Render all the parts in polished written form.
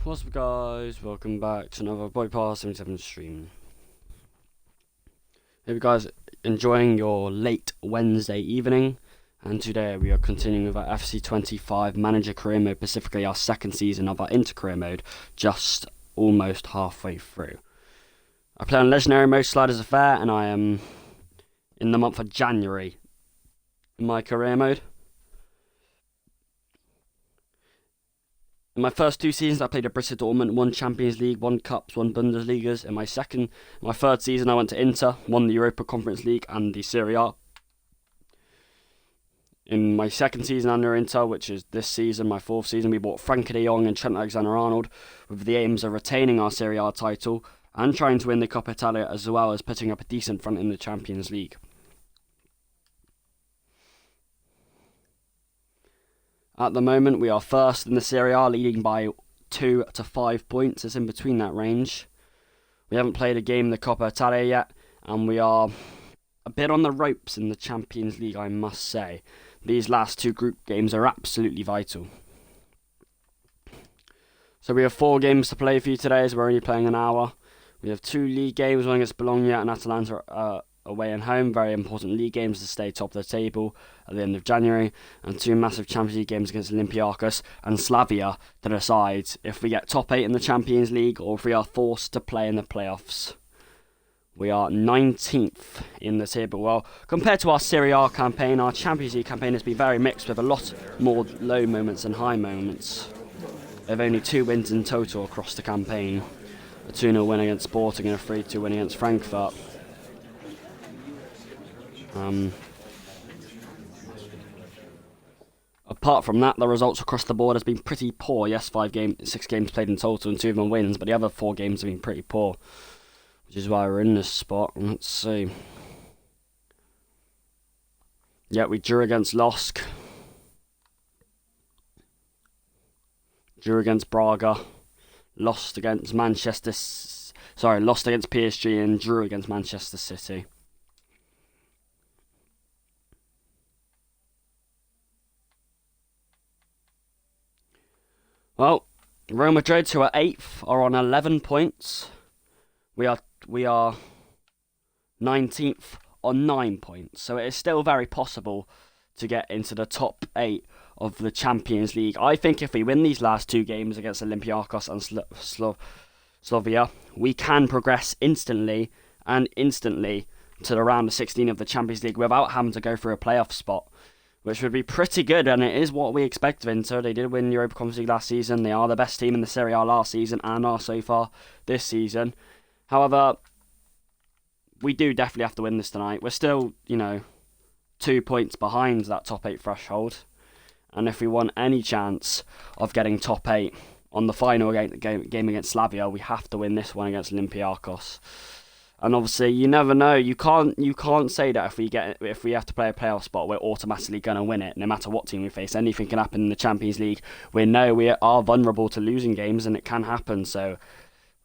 What's up, guys? Welcome back to another PT53 stream. Hope you guys enjoying your late Wednesday evening, and today we are continuing with our FC25 Manager Career Mode, specifically our second season of our Inter-Career Mode, just almost halfway through. I play on Legendary Mode Sliders Affair, and I am in the month of January in my Career Mode. In my first two seasons, I played at Borussia Dortmund, won Champions League, won Cups, won Bundesligas. In my third season, I went to Inter, won the Europa Conference League and the Serie A. In my second season under Inter, which is this season, my fourth season, we bought Frankie de Jong and Trent Alexander-Arnold with the aims of retaining our Serie A title and trying to win the Coppa Italia, as well as putting up a decent front in the Champions League. At the moment, we are first in the Serie A, leading by 2 to 5 points. It's in between that range. We haven't played a game in the Coppa Italia yet, and we are a bit on the ropes in the Champions League, I must say. These last two group games are absolutely vital. So we have 4 games to play for you today, as we're only playing an hour. We have 2 league games, one against Bologna and Atalanta away and home, very important league games to stay top of the table at the end of January, and 2 massive Champions League games against Olympiacos and Slavia to decide if we get top 8 in the Champions League or if we are forced to play in the playoffs. We are 19th in the table. Well, compared to our Serie A campaign, our Champions League campaign has been very mixed, with a lot more low moments than high moments. We have only 2 wins in total across the campaign. A 2-0 win against Sporting and a 3-2 win against Frankfurt. Apart from that, the results across the board has been pretty poor. Yes, 6 games played in total and 2 of them wins, but the other 4 games have been pretty poor, which is why we're in this spot. Let's see. Yeah, we drew against Losk, drew against Braga, lost against PSG and drew against Manchester City. Well, Real Madrid, who are 8th, are on 11 points. We are 19th on 9 points. So it is still very possible to get into the top 8 of the Champions League. I think if we win these last 2 games against Olympiacos and Slavia, we can progress instantly to the round of 16 of the Champions League without having to go through a playoff spot, which would be pretty good, and it is what we expect of Inter. They did win the Europa Conference League last season. They are the best team in the Serie A last season and are so far this season. However, we do definitely have to win this tonight. We're still, 2 points behind that top 8 threshold. And if we want any chance of getting top 8 on the final game against Slavia, we have to win this one against Olympiacos. And obviously, you never know. You can't say that if we have to play a playoff spot, we're automatically going to win it. No matter what team we face, anything can happen in the Champions League. We know we are vulnerable to losing games, and it can happen. So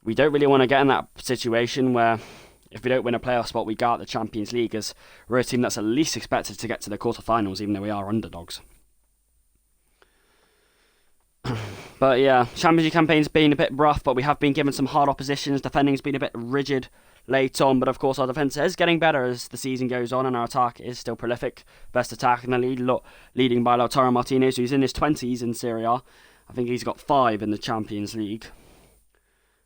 we don't really want to get in that situation where if we don't win a playoff spot, we go out the Champions League, as we're a team that's at least expected to get to the quarterfinals, even though we are underdogs. But yeah, Champions League campaign's been a bit rough, but we have been given some hard oppositions. Defending's been a bit rigid late on, but of course our defence is getting better as the season goes on, and our attack is still prolific. Best attack in the league, leading by Lautaro Martinez, who's in his 20s in Serie A. I think he's got 5 in the Champions League.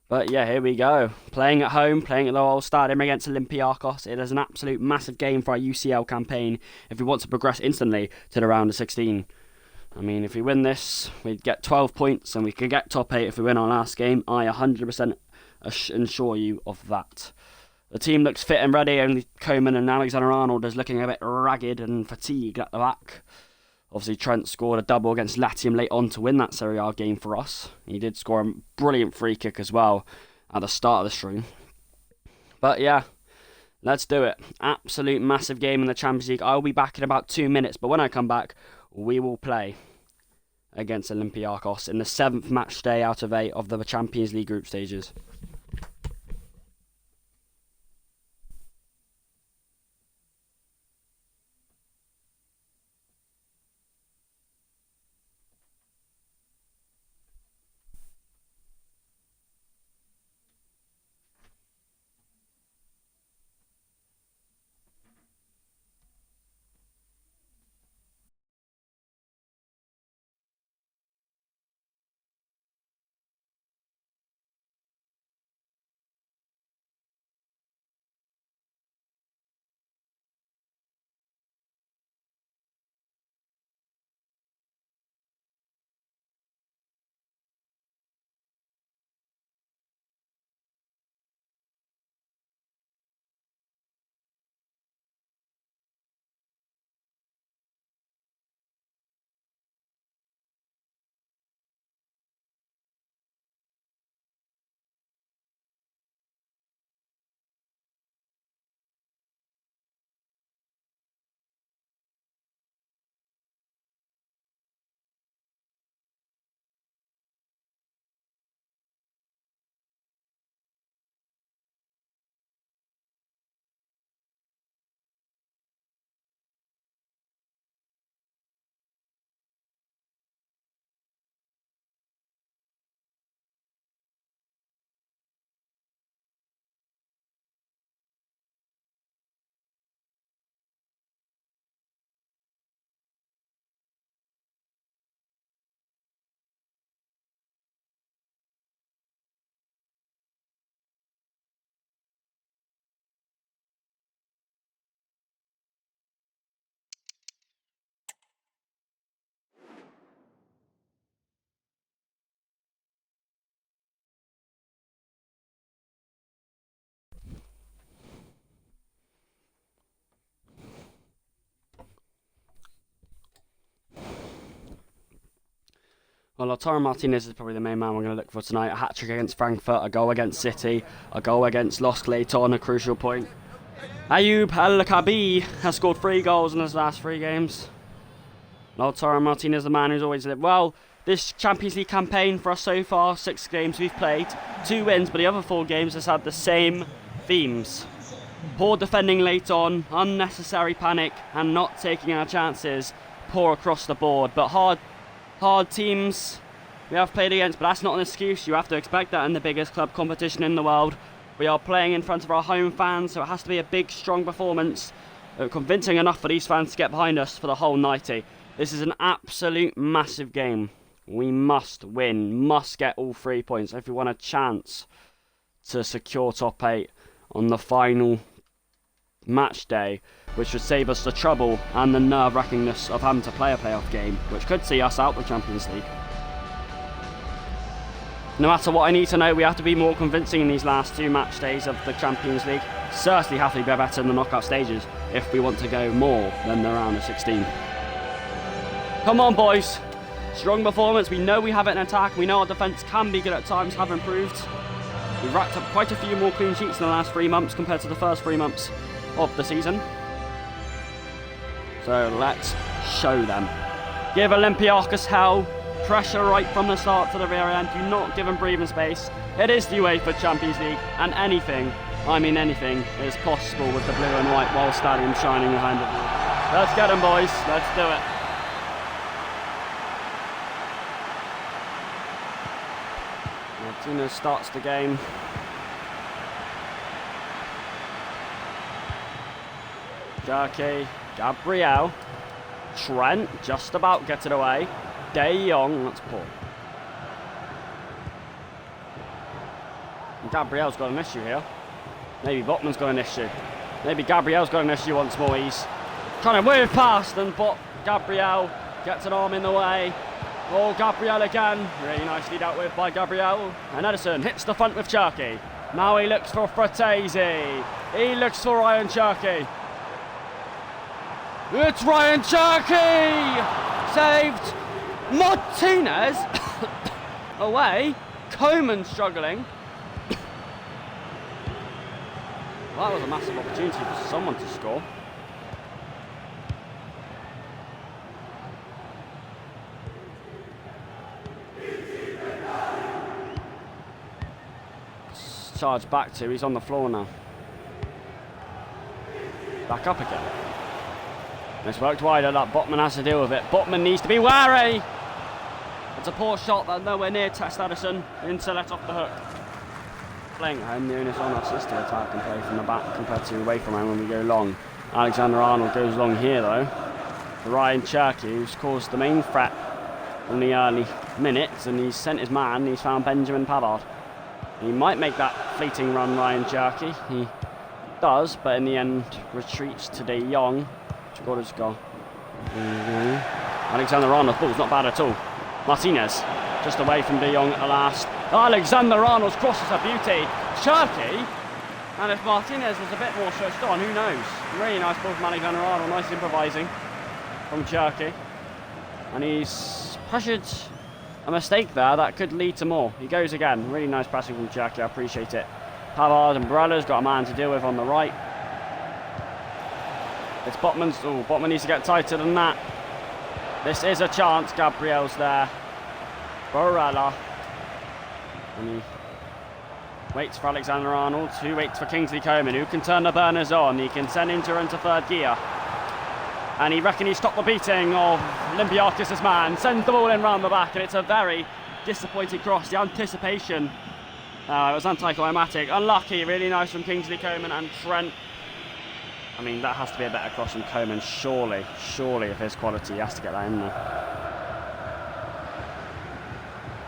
But yeah, here we go. Playing at home, playing at the old stadium against Olympiacos. It is an absolute massive game for our UCL campaign if we want to progress instantly to the round of 16. I mean, if we win this, we'd get 12 points and we could get top 8 if we win our last game. I 100% assure you of that. The team looks fit and ready, only Coman and Alexander-Arnold is looking a bit ragged and fatigued at the back. Obviously, Trent scored a double against Latium late on to win that Serie A game for us. He did score a brilliant free kick as well at the start of the stream. But yeah, let's do it. Absolute massive game in the Champions League. I'll be back in about 2 minutes, but when I come back, we will play against Olympiacos in the 7th match day out of 8 of the Champions League group stages. Well, Lautaro Martinez is probably the main man we're going to look for tonight. A hat-trick against Frankfurt, a goal against City, a goal against Los Clayton, a crucial point. Ayoub El-Kabi has scored 3 goals in his last 3 games. Lautaro Martinez, the man who's always lived well. This Champions League campaign for us so far, 6 games we've played, 2 wins, but the other 4 games has had the same themes. Poor defending late on, unnecessary panic, and not taking our chances. Poor across the board, but hard teams we have played against, but that's not an excuse. You have to expect that in the biggest club competition in the world. We are playing in front of our home fans, so it has to be a big, strong performance, convincing enough for these fans to get behind us for the whole 90. This is an absolute massive game. We must win, must get all 3 points if we want a chance to secure top 8 on the final match day, which would save us the trouble and the nerve-wrackingness of having to play a playoff game, which could see us out the Champions League. No matter what I need to know, we have to be more convincing in these last 2 match days of the Champions League. Certainly have to be better in the knockout stages if we want to go more than the round of 16. Come on, boys. Strong performance. We know we have it in attack. We know our defence can be good at times, have improved. We've racked up quite a few more clean sheets in the last 3 months compared to the first 3 months of the season. So let's show them. Give Olympiacos hell. Pressure right from the start to the rear end. Do not give them breathing space. It is the UEFA Champions League, and anything, I mean anything, is possible with the blue and white Wall Stadium shining behind it. Let's get them, boys. Let's do it. Martinez starts the game. Jerky, Gabriel, Trent, just about gets it away. De Jong, that's poor. And Gabriel's got an issue here. Maybe Botman's got an issue. Maybe Gabriel's got an issue once more. He's trying to move past, and Gabriel gets an arm in the way. Oh, Gabriel again. Really nicely dealt with by Gabriel. And Edison hits the front with Cherky. Now he looks for Fratesi. He looks for Ryan Cherky. It's Ryan Cherky! Saved. Martinez away. Coman struggling. Well, that was a massive opportunity for someone to score. Charge back to, he's on the floor now. Back up again. It's worked wider, that Botman has to deal with it. Botman needs to be wary! It's a poor shot, but nowhere near Test Addison. Into let off the hook. Playing at home, the onus on us is to attack and play from the back compared to away from home when we go long. Alexander-Arnold goes long here though. Ryan Cherky, who's caused the main threat in the early minutes, and he's sent his man, he's found Benjamin Pavard. He might make that fleeting run, Ryan Cherky. He does, but in the end retreats to De Jong. Got his goal. Alexander-Arnold's ball's not bad at all. Martinez just away from De Jong at the last. Alexander-Arnold's cross is a beauty. Cherky, and if Martinez was a bit more switched on, who knows? Really nice ball from Alexander-Arnold. Nice improvising from Cherky, and he's pressured a mistake there that could lead to more. He goes again. Really nice passing from Cherky. I appreciate it. Pavard and Barella's got a man to deal with on the right. It's Botman's. Oh, Botman needs to get tighter than that. This is a chance. Gabriel's there. Barella. And he waits for Alexander-Arnold, who waits for Kingsley Coman, who can turn the burners on. He can send Inter into third gear. And he reckons he stopped the beating of Olympiakos' man. Sends the ball in round the back, and it's a very disappointing cross. The anticipation, it was anticlimactic. Unlucky. Really nice from Kingsley Coman and Trent. I mean, that has to be a better cross from Coman, surely. Surely, if his quality, he has to get that in there.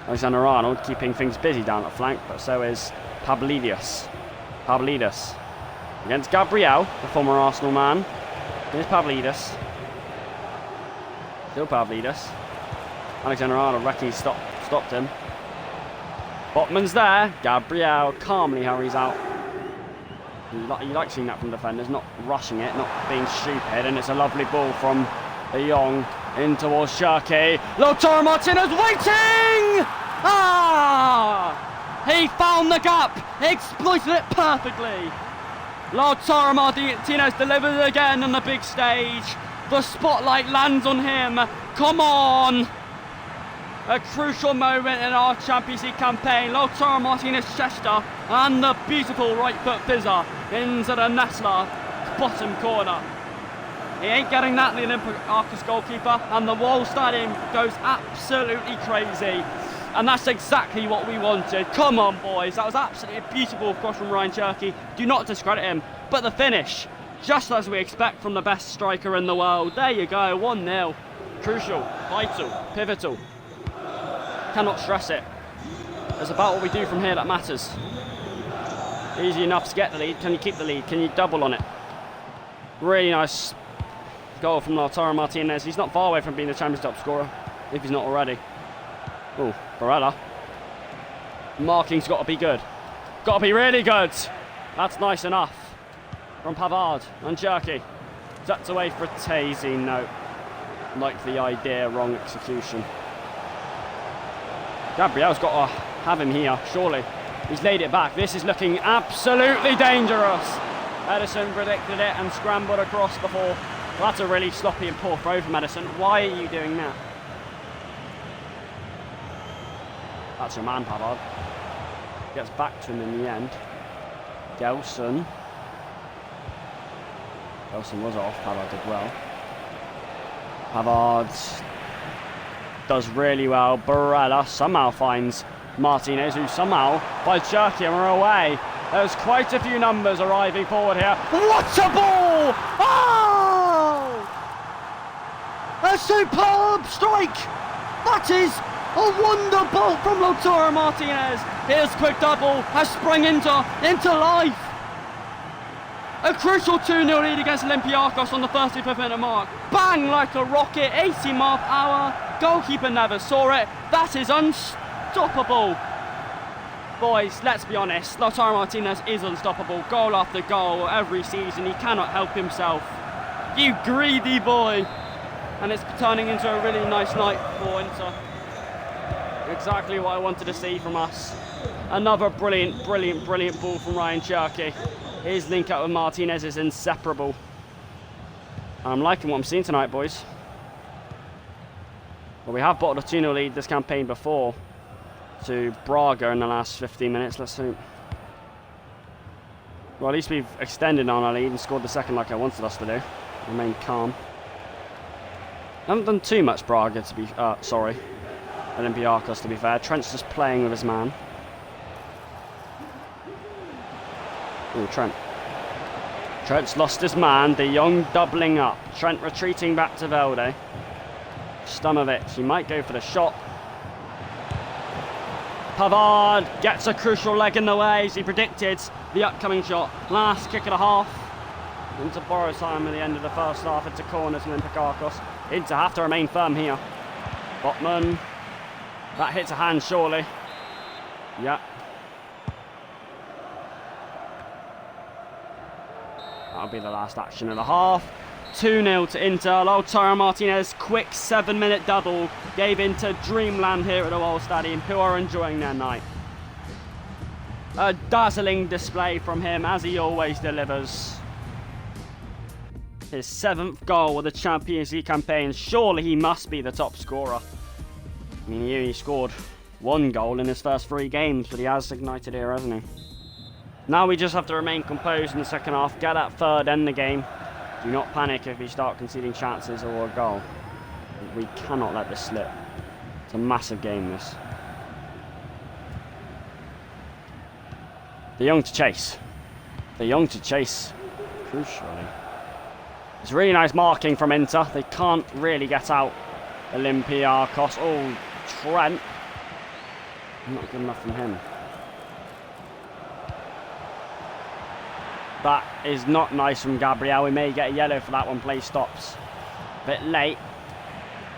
Alexander-Arnold keeping things busy down the flank, but so is Pavlidis. Against Gabriel, the former Arsenal man. Here's Pavlidis. Still Pavlidis. Alexander-Arnold reckon he stopped him. Botman's there. Gabriel calmly hurries out. You like seeing that from defenders, not rushing it, not being stupid, and it's a lovely ball from De Jong. In towards Shirky. Lautaro Martinez waiting! He found the gap. He exploited it perfectly. Lautaro Martinez delivers again on the big stage. The spotlight lands on him. Come on! A crucial moment in our Champions League campaign. Lautaro Martinez Chester and the beautiful right foot fizzer into the Nestler bottom corner. He ain't getting that, the Olympiacos goalkeeper, and the whole stadium goes absolutely crazy. And that's exactly what we wanted. Come on, boys. That was absolutely beautiful cross from Ryan Cherky. Do not discredit him. But the finish, just as we expect from the best striker in the world. There you go, 1-0. Crucial, vital, pivotal. Cannot stress it. It's about what we do from here that matters. Easy enough to get the lead. Can you keep the lead? Can you double on it? Really nice goal from Lautaro Martinez. He's not far away from being the Champions top scorer, if he's not already. Oh, Barella. Marking's got to be good. Got to be really good. That's nice enough. From Pavard and Cherky. Tucked away for Tazy. No. Like the idea, wrong execution. Gabriel's got to have him here, surely. He's laid it back. This is looking absolutely dangerous. Edison predicted it and scrambled across before. Well, that's a really sloppy and poor throw from Edison. Why are you doing that? That's your man, Pavard. Gets back to him in the end. Gelson. Gelson was off. Pavard did well. Pavard does really well. Barella somehow finds Martinez, who somehow, by Cherky, and we're away. There's quite a few numbers arriving forward here. What a ball! Oh! A superb strike! That is a wonderbolt from Lautaro Martinez. His quick double has sprung into life. A crucial 2-0 lead against Olympiacos on the 35th minute mark. Bang like a rocket, 80 miles per hour. Goalkeeper never saw it. That is unstoppable. Boys, let's be honest, Lautaro Martinez is unstoppable. Goal after goal every season. He cannot help himself. You greedy boy. And it's turning into a really nice night for Inter. Exactly what I wanted to see from us. Another brilliant ball from Ryan Cherky. His link up with Martinez is inseparable. I'm liking what I'm seeing tonight, boys. Well, we have bottled a 2-0 lead this campaign before to Braga in the last 15 minutes. Let's hope. Well, at least we've extended on our lead and scored the second like I wanted us to do. Remain calm. I haven't done too much Braga to be... Olympiacos to be fair. Trent's just playing with his man. Oh, Trent. Trent's lost his man. De Jong doubling up. Trent retreating back to Velde. Stamovic, he might go for the shot. Pavard gets a crucial leg in the way as he predicted the upcoming shot. Last kick and a half. Into borrowed time at the end of the first half into corners from Olympiacos. Inter have to remain firm here. Botman. That hits a hand surely. Yeah. That'll be the last action of the half. 2-0 to Inter. Lautaro Martinez, quick 7-minute double, gave Inter dreamland here at the World Stadium, who are enjoying their night. A dazzling display from him, as he always delivers. His 7th goal of the Champions League campaign. Surely he must be the top scorer. I mean, he only scored 1 goal in his first 3 games, but he has ignited here, hasn't he? Now we just have to remain composed in the second half, get that third, end the game. Do not panic if we start conceding chances or a goal. We cannot let this slip. It's a massive game, this. De Jong to chase. De Jong to chase, crucially. It's really nice marking from Inter. They can't really get out Olympiacos. Oh, Trent. Not good enough from him. That is not nice from Gabriel. We may get a yellow for that one. Play stops. A bit late.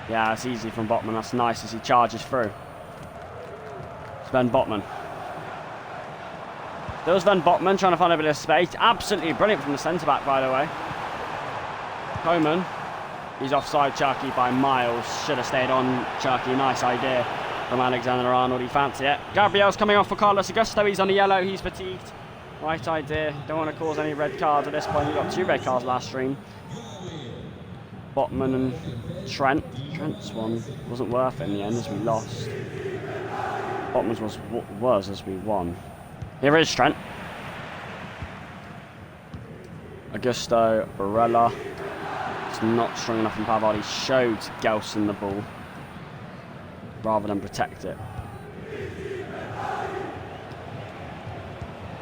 Yeah, it's easy from Botman. That's nice as he charges through. Sven Botman. There's Sven Botman trying to find a bit of space. Absolutely brilliant from the centre-back, by the way. Coman. He's offside Chucky by miles. Should have stayed on Chucky. Nice idea from Alexander-Arnold. He fancied it. Gabriel's coming off for Carlos Augusto. He's on the yellow. He's fatigued. Right idea. Don't want to cause any red cards at this point. We got 2 red cards last stream. Botman and Trent. Trent's one wasn't worth it in the end as we lost. Botman's was as we won. Here is Trent. Augusto, Barella. It's not strong enough from Pavard. He showed Gelson the ball rather than protect it.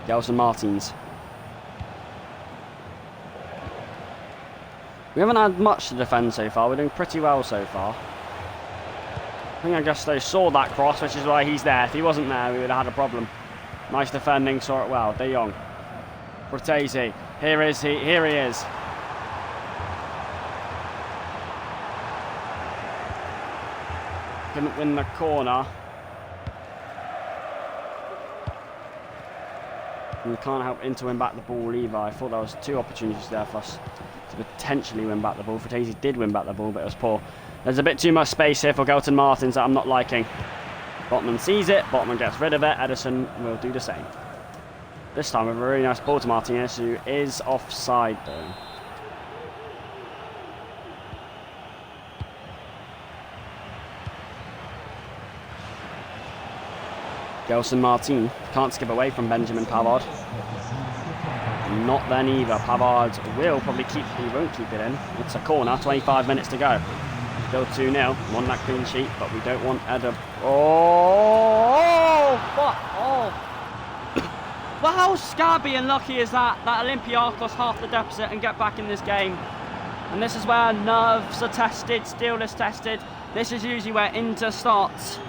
Gelson Martins. We haven't had much to defend so far. We're doing pretty well so far. I think Augusto saw that cross, which is why he's there. If he wasn't there, we would have had a problem. Nice defending, saw it well. De Jong. Cortese. Here he is. Couldn't win the corner. We can't help Inter win back the ball either. I thought there was 2 opportunities there for us to potentially win back the ball. Cortese did win back the ball, but it was poor. There's a bit too much space here for Gelton Martins that I'm not liking. Botman sees it. Botman gets rid of it. Ederson will do the same. This time with a really nice ball to Martinez, who is offside though. Gelson Martin can't skip away from Benjamin Pavard. Not then either. Pavard will probably keep, he won't keep it in. It's a corner, 25 minutes to go. Still 2-0, want that clean sheet, but we don't want Eder. Oh, fuck, oh. Well, how scabby and lucky is that Olympiacos half the deficit and get back in this game? And this is where nerves are tested, steel is tested. This is usually where Inter starts.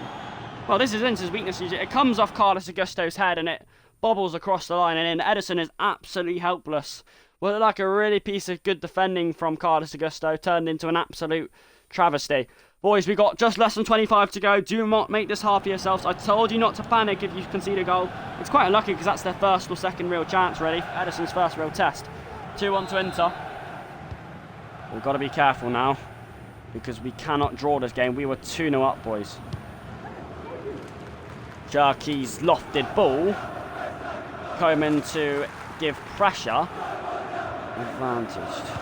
Well, this is Inter's weakness usually. It comes off Carlos Augusto's head and it bobbles across the line and in. Ederson is absolutely helpless. Well, like a really piece of good defending from Carlos Augusto turned into an absolute travesty. Boys, we got just less than 25 to go. Do not make this hard for yourselves. I told you not to panic if you concede a goal. It's quite unlucky because that's their first or second real chance, really. Ederson's first real test. 2-1 to Inter. We've got to be careful now because we cannot draw this game. We were 2-0 up, boys. Jarkey's lofted ball. Coman to give pressure. Advantaged.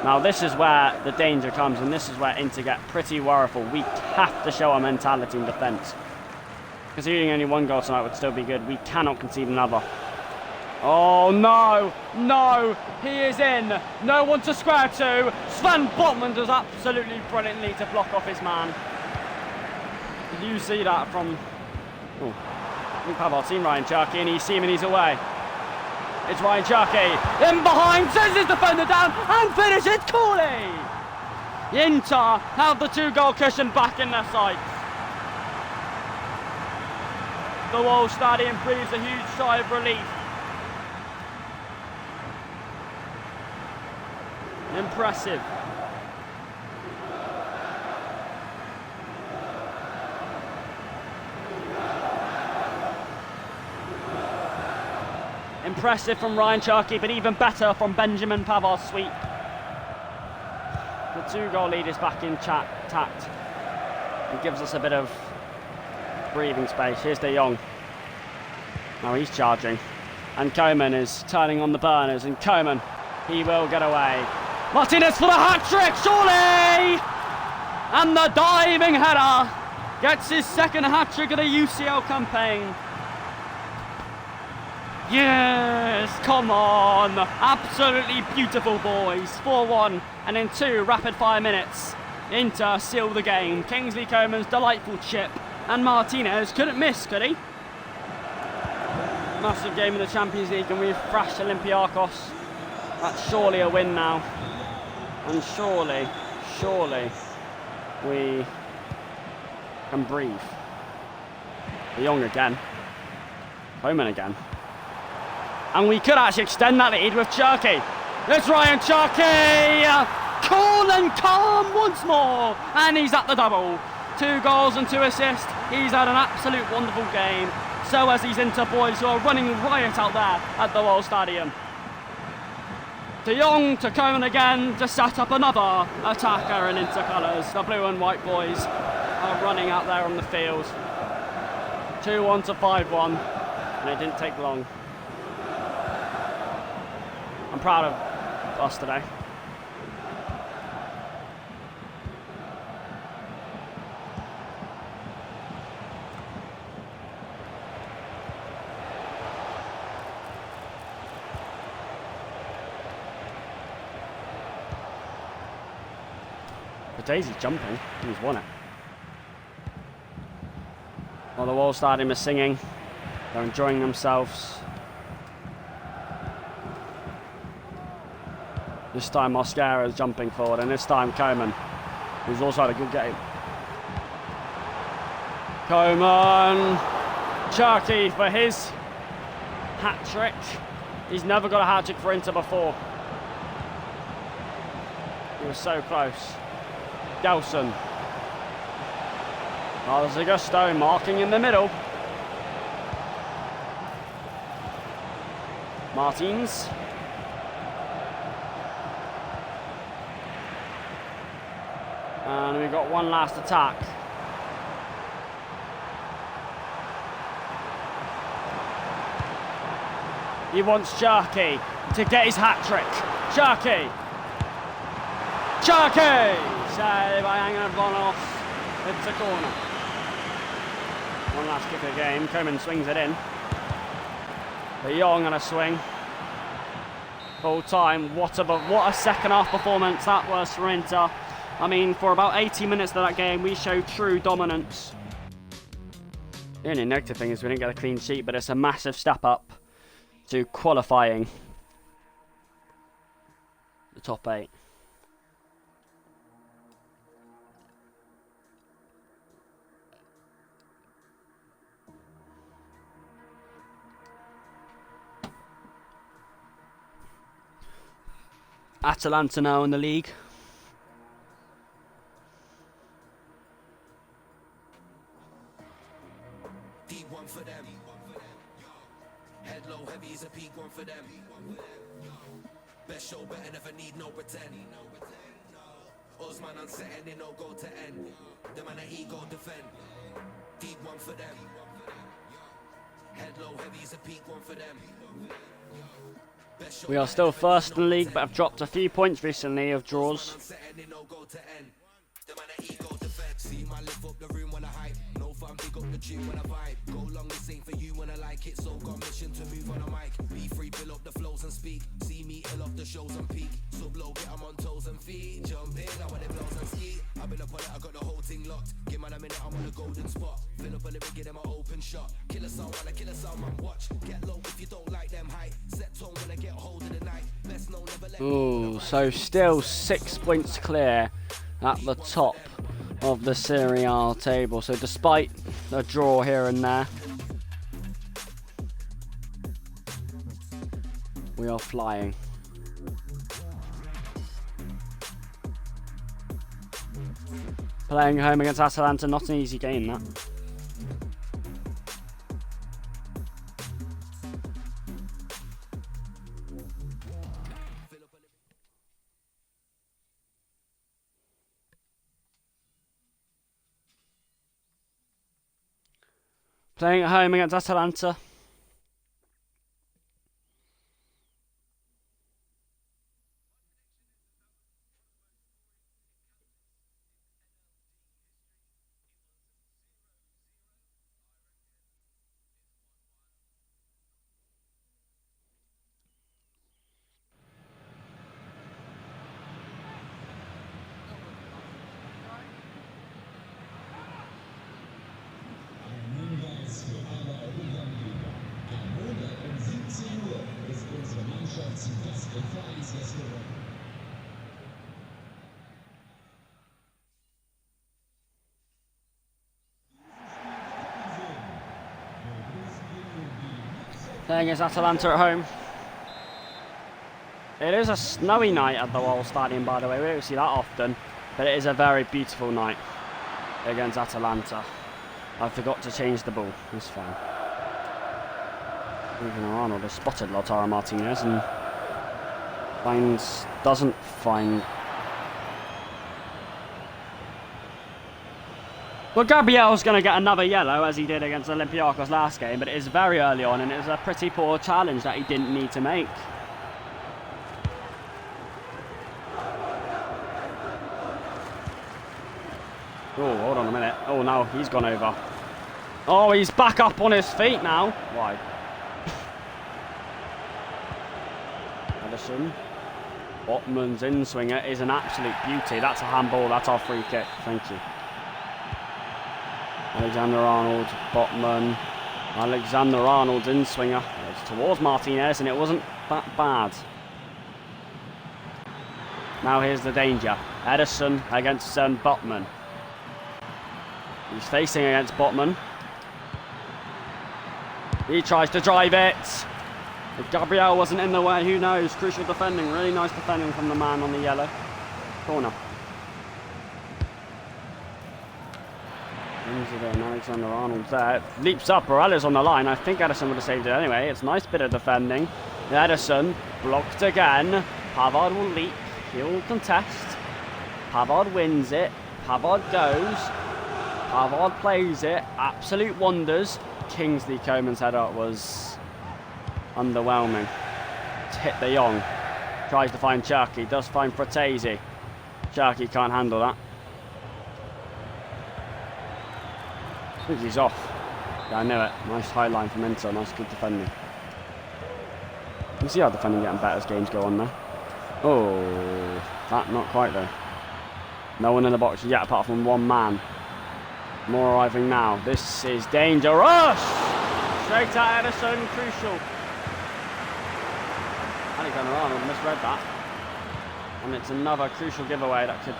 Now this is where the danger comes and this is where Inter get pretty worryful. We have to show our mentality in defence. Conceding only 1 goal tonight would still be good. We cannot concede another. Oh no, no, he is in. No one to square to. Sven Botman does absolutely brilliantly to block off his man. Did you see that from... Oh, I think Pavard's seen Ryan Cherki and he's seen him and he's away. It's Ryan Cherki in behind, sends his defender down and finishes coolly. Inter have the 2-goal cushion back in their sights. The whole stadium breathes a huge sigh of relief. Impressive. Impressive from Ryan Cherki, but even better from Benjamin Pavard's sweep. The 2-goal lead is back in tact. It gives us a bit of breathing space. Here's De Jong. Now he's charging. And Coman is turning on the burners. And Coman, he will get away. Martinez for the hat-trick, surely! And the diving header gets his second hat-trick of the UCL campaign. Yes, come on. Absolutely beautiful, boys. 4-1, and in 2 rapid-fire minutes, Inter seal the game. Kingsley Coman's delightful chip, and Martinez couldn't miss, could he? Massive game in the Champions League, and we've thrashed Olympiacos. That's surely a win now. And surely, we can breathe. De Jong again. Coman again. And we could actually extend that lead with Cherki. It's Ryan Cherki! Cool and calm once more. And he's at the double. 2 goals and 2 assists. He's had an absolute wonderful game. So has these Inter boys who are running riot out there at the World Stadium. De Jong to Coman again to set up another attacker in intercolours. The blue and white boys are running out there on the field. 2-1 to 5-1, and it didn't take long. I'm proud of us today. Daisy's jumping, he's won it. While the whole stadium is singing, they're enjoying themselves. This time Mosquera is jumping forward, and this time Coman, who's also had a good game. Coman, Cherki for his hat-trick. He's never got a hat-trick for Inter before. He was so close. Gelson. Augusto marking in the middle. Martins. And we've got one last attack. He wants Cherki to get his hat-trick. Cherki. Save by Angel Bonos. It's a corner. One last kick of the game. Coman swings it in. De Jong on a swing. Full time. What a second half performance that was for Inter. I mean, for about 80 minutes of that game, we showed true dominance. The only negative thing is we didn't get a clean sheet, but it's a massive step up to qualifying the top 8. Atalanta now in the league. Deep one for them. Head low, heavy is a peak one for them. Best show, better never need no pretend. Osman unsetting, they no go to end. The man that ego defend. Deep one for them. Head low, heavy is a peak one for them. We are still first in the league, but have dropped a few points recently of draws. See my lift up the room when I hype. No fun, pick up the tune when I vibe. Go long, this ain't for you when I like it. So got mission to move on a mic. Be free, fill up the flows and speak. See me ill off the shows and peak. Sub low, get 'em on toes and feet. Jump in, I want it blows and ski. I've been up on it, I got the whole thing locked. Give man a minute, I'm on a golden spot. Fill up a lyric, get them an open shot. Kill a song, wanna kill a song, man, watch. Get low if you don't like them height. Set tone when I get hold of the night. Best know, never let Ooh, so still 6 points clear at the top of the Serie A table. So despite a draw here and there, we are flying. Playing home against Atalanta, not an easy game that. Playing at home against Atalanta. Playing against Atalanta at home. It is a snowy night at the Wall Stadium, by the way. We don't see that often, but it is a very beautiful night against Atalanta. I forgot to change the ball. It's fine. Even Arnold has spotted Lautaro Martinez and Doesn't find... Well, Gabriel's going to get another yellow, as he did against Olympiacos last game, but it is very early on, and it was a pretty poor challenge that he didn't need to make. Oh, hold on a minute. Oh, now he's gone over. Oh, he's back up on his feet now. Why? Edison. Botman's in-swinger is an absolute beauty. That's a handball. That's our free kick. Thank you. Alexander-Arnold, Botman. Alexander-Arnold's in-swinger. It's towards Martinez, and it wasn't that bad. Now here's the danger. Edison against Botman. He's facing against Botman. He tries to drive it. If Gabriel wasn't in the way, who knows? Crucial defending. Really nice defending from the man on the yellow. Corner. Alexander-Arnold's there. Leaps up. Borelli's on the line. I think Edison would have saved it anyway. It's a nice bit of defending. Edison blocked again. Pavard will leap. He'll contest. Pavard wins it. Pavard goes. Pavard plays it. Absolute wonders. Kingsley Coman's header was underwhelming. It's hit De Jong. Tries to find Cherki. Does find Fratesi. Cherki can't handle that. I think he's off. Yeah, I knew it. Nice high line from Inter. Nice good defending. You see how defending getting better as games go on there. Oh, that not quite though. No one in the box yet apart from one man. More arriving now. This is dangerous! Straight at Edison, crucial. Alexander-Arnold misread that. And it's another crucial giveaway that could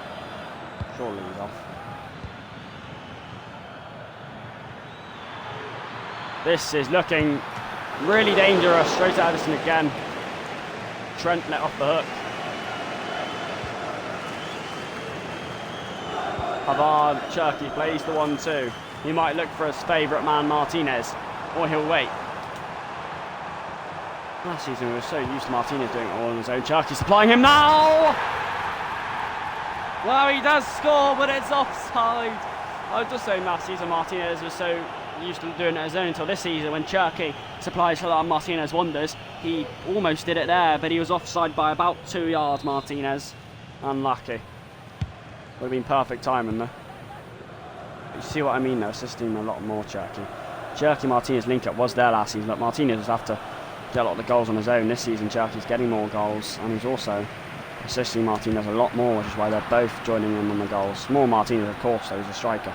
surely lead off. This is looking really dangerous. Straight at Edison again. Trent let off the hook. Pavard, Cherki plays the 1-2. He might look for his favourite man, Martinez, or he'll wait. Last season we were so used to Martinez doing it all on his own. Cherki supplying him now! Well, he does score, but it's offside. I was just saying last season Martinez was so used to doing it on his own until this season when Cherki supplies Martinez wonders. He almost did it there, but he was offside by about 2 yards, Martinez. Unlucky. Would have been perfect timing though. You see what I mean though, assisting a lot more Cherki. Cherki-Martinez link-up was there last season, but Martinez was after get a lot of the goals on his own. This season Cherki's getting more goals, and he's also assisting Martinez a lot more, which is why they're both joining in on the goals. More Martinez, of course, though, he's a striker.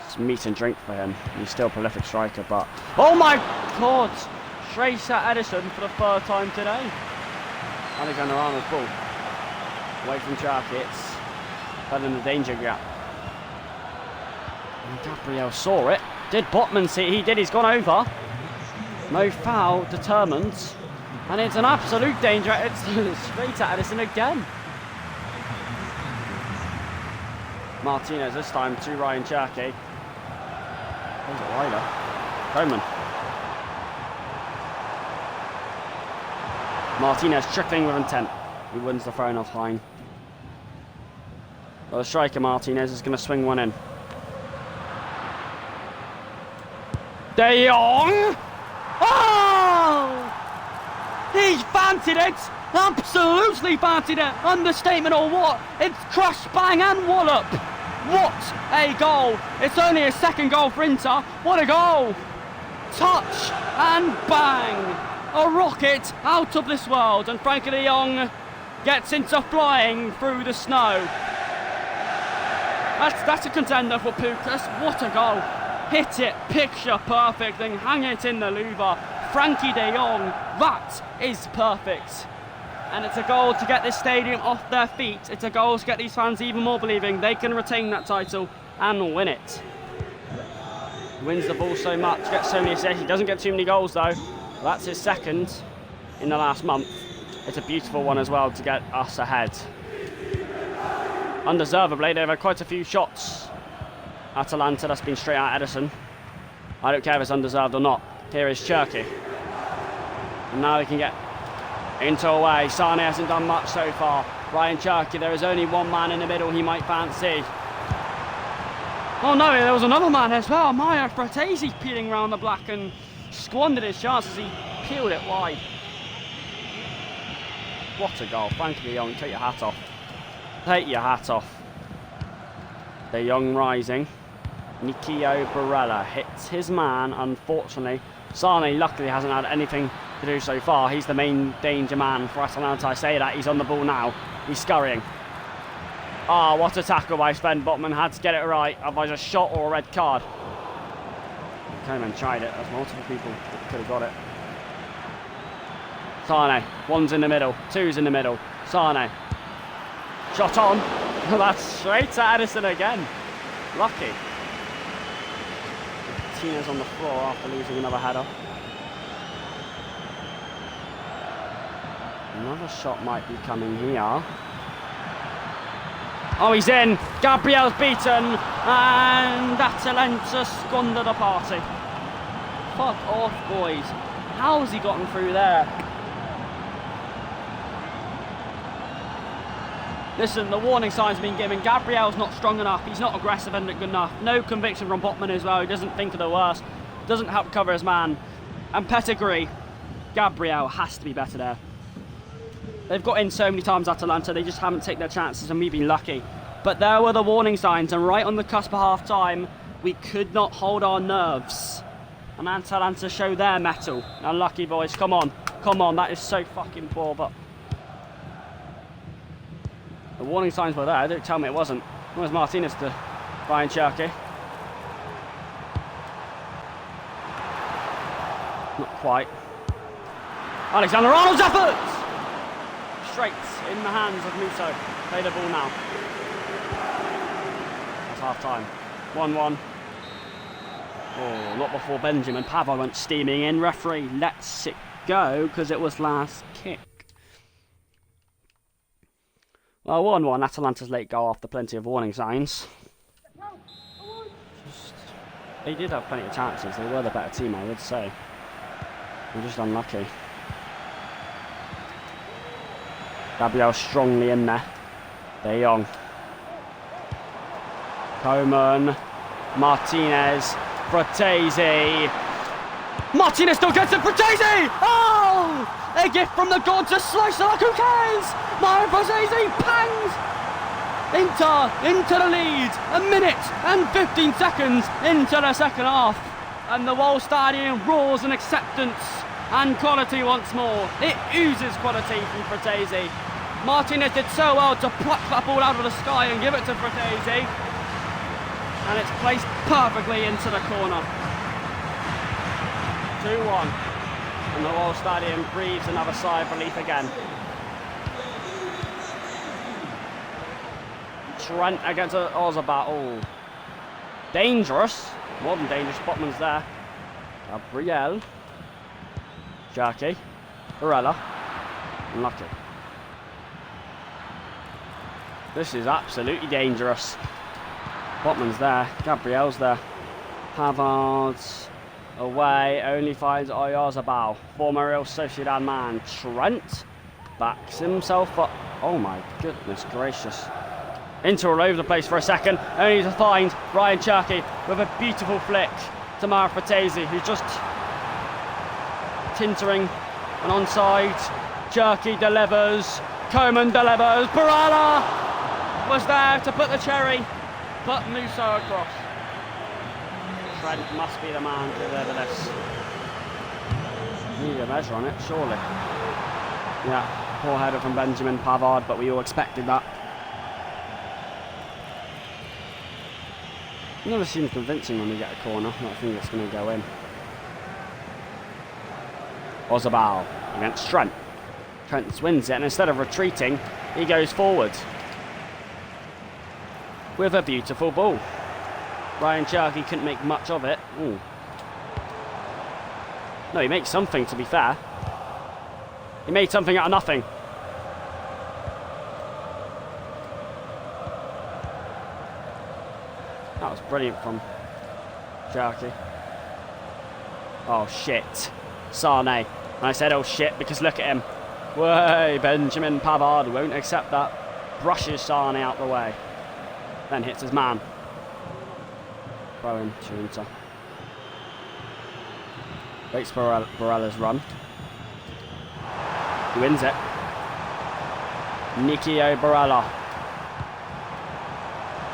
It's meat and drink for him. He's still a prolific striker, but... Oh my God! Straight at Edison for the third time today. Alexander-Arnold's ball. Away from Cherki, it's fell in the danger gap. And Gabriel saw it. Did Botman see it? He did, he's gone over. No foul, determined. And it's an absolute danger. It's straight at Edison again. Martinez this time to Ryan Cherki. Who's it wider? Coman. Martinez trickling with intent. He wins the throw off line. Well, the striker Martinez is going to swing one in. De Jong! Oh! He fancied it! Absolutely fancied it! Understatement or what? It's crush, bang and wallop! What a goal! It's only a second goal for Inter. What a goal! Touch and bang! A rocket out of this world, and Frankie de Jong gets Inter flying through the snow. That's a contender for Pukas. What a goal! Hit it, picture perfect, then hang it in the louver. Frankie de Jong, that is perfect. And it's a goal to get this stadium off their feet. It's a goal to get these fans even more believing they can retain that title and win it. Wins the ball so much, gets so many assists. He doesn't get too many goals though. That's his second in the last month. It's a beautiful one as well to get us ahead. Undeservedly, they've had quite a few shots. Atalanta, that's been straight at Edison. I don't care if it's undeserved or not. Here is Cherki. And now they can get Into away. Sane hasn't done much so far. Ryan Cherky, there is only one man in the middle he might fancy. Oh no, there was another man as well. Maya Fratesi peeling round the black and squandered his chances. He peeled it wide. What a goal. Frankie de Jong, take your hat off. Take your hat off. De Jong rising. Nikio Barella hits his man, unfortunately. Sane luckily hasn't had anything to do so far. He's the main danger man for Atalanta. I say that. He's on the ball now. He's scurrying. Ah, what a tackle by Sven Botman. Had to get it right, otherwise a shot or a red card. Coleman tried it. There's multiple people that could have got it. Sane, one's in the middle, two's in the middle. Sane, shot on. That's straight to Edison again. Lucky. Tina's on the floor after losing another header. Another shot might be coming here. Oh, he's in. Gabriel's beaten. And Atalanta squander the party. Fuck off, boys. How has he gotten through there? Listen, the warning sign's been given. Gabriel's not strong enough. He's not aggressive and good enough. No conviction from Botman as well. He doesn't think of the worst. Doesn't help cover his man. And pedigree. Gabriel has to be better there. They've got in so many times, Atalanta. They just haven't taken their chances and we've been lucky. But there were the warning signs. And right on the cusp of half-time, we could not hold our nerves. And Atalanta show their mettle. Unlucky, boys. Come on. Come on. That is so fucking poor, but... the warning signs were there. Don't tell me it wasn't. Where's Martinez to Ryan Cherky? Not quite. Alexander Arnold's efforts! Straight in the hands of Muto. Play the ball now. That's half time. 1-1. Oh, not before Benjamin Pavard went steaming in. Referee lets it go because it was last kick. Well, 1-1, Atalanta's late goal after plenty of warning signs. They did have plenty of chances. They were the better team, I would say. We're just unlucky. Gabriel strongly in there. De Jong. Coman. Martinez. Fratesi. Martinez still gets it. Fratesi! Oh! A gift from the gods, a slice like who cares? Mario Fratesi pangs! Into the lead. A minute and 15 seconds into the second half. And the whole stadium roars in acceptance and quality once more. It oozes quality from Fratesi. Martinez did so well to pluck that ball out of the sky and give it to Fratesi. And it's placed perfectly into the corner. 2-1. And the whole stadium breathes another sigh of relief again. Trent against Orzabal. Oh. Dangerous. More than dangerous. Botman's there. Gabriel. Cherky. Barella. Unlucky. This is absolutely dangerous. Botman's there. Gabriel's there. Pavard's away. Only finds Oyarzabal. Former Real Sociedad man. Trent backs himself up. Oh my goodness gracious. Inter all over the place for a second. Only to find Ryan Cherky with a beautiful flick to Mario Fratesi, who's just tinkering and onside. Cherky delivers. Coman delivers. Barella was there to put the cherry, but Musso across. Trent must be the man to deliver this. Need a measure on it, surely. Yeah, poor header from Benjamin Pavard, but we all expected that. It never seems convincing when we get a corner. I don't think it's going to go in. Orzabal against Trent. Trent wins it, and instead of retreating, he goes forward with a beautiful ball. Ryan Cherky couldn't make much of it. Ooh. No, he makes something, to be fair. He made something out of nothing. That was brilliant from Cherky. Oh shit. Sane. And I said oh shit because look at him. Way, Benjamin Pavard won't accept that. Brushes Sane out the way. Then hits his man. Throw in to Inter. Waits for Barella's run. He wins it. Nikio Barella.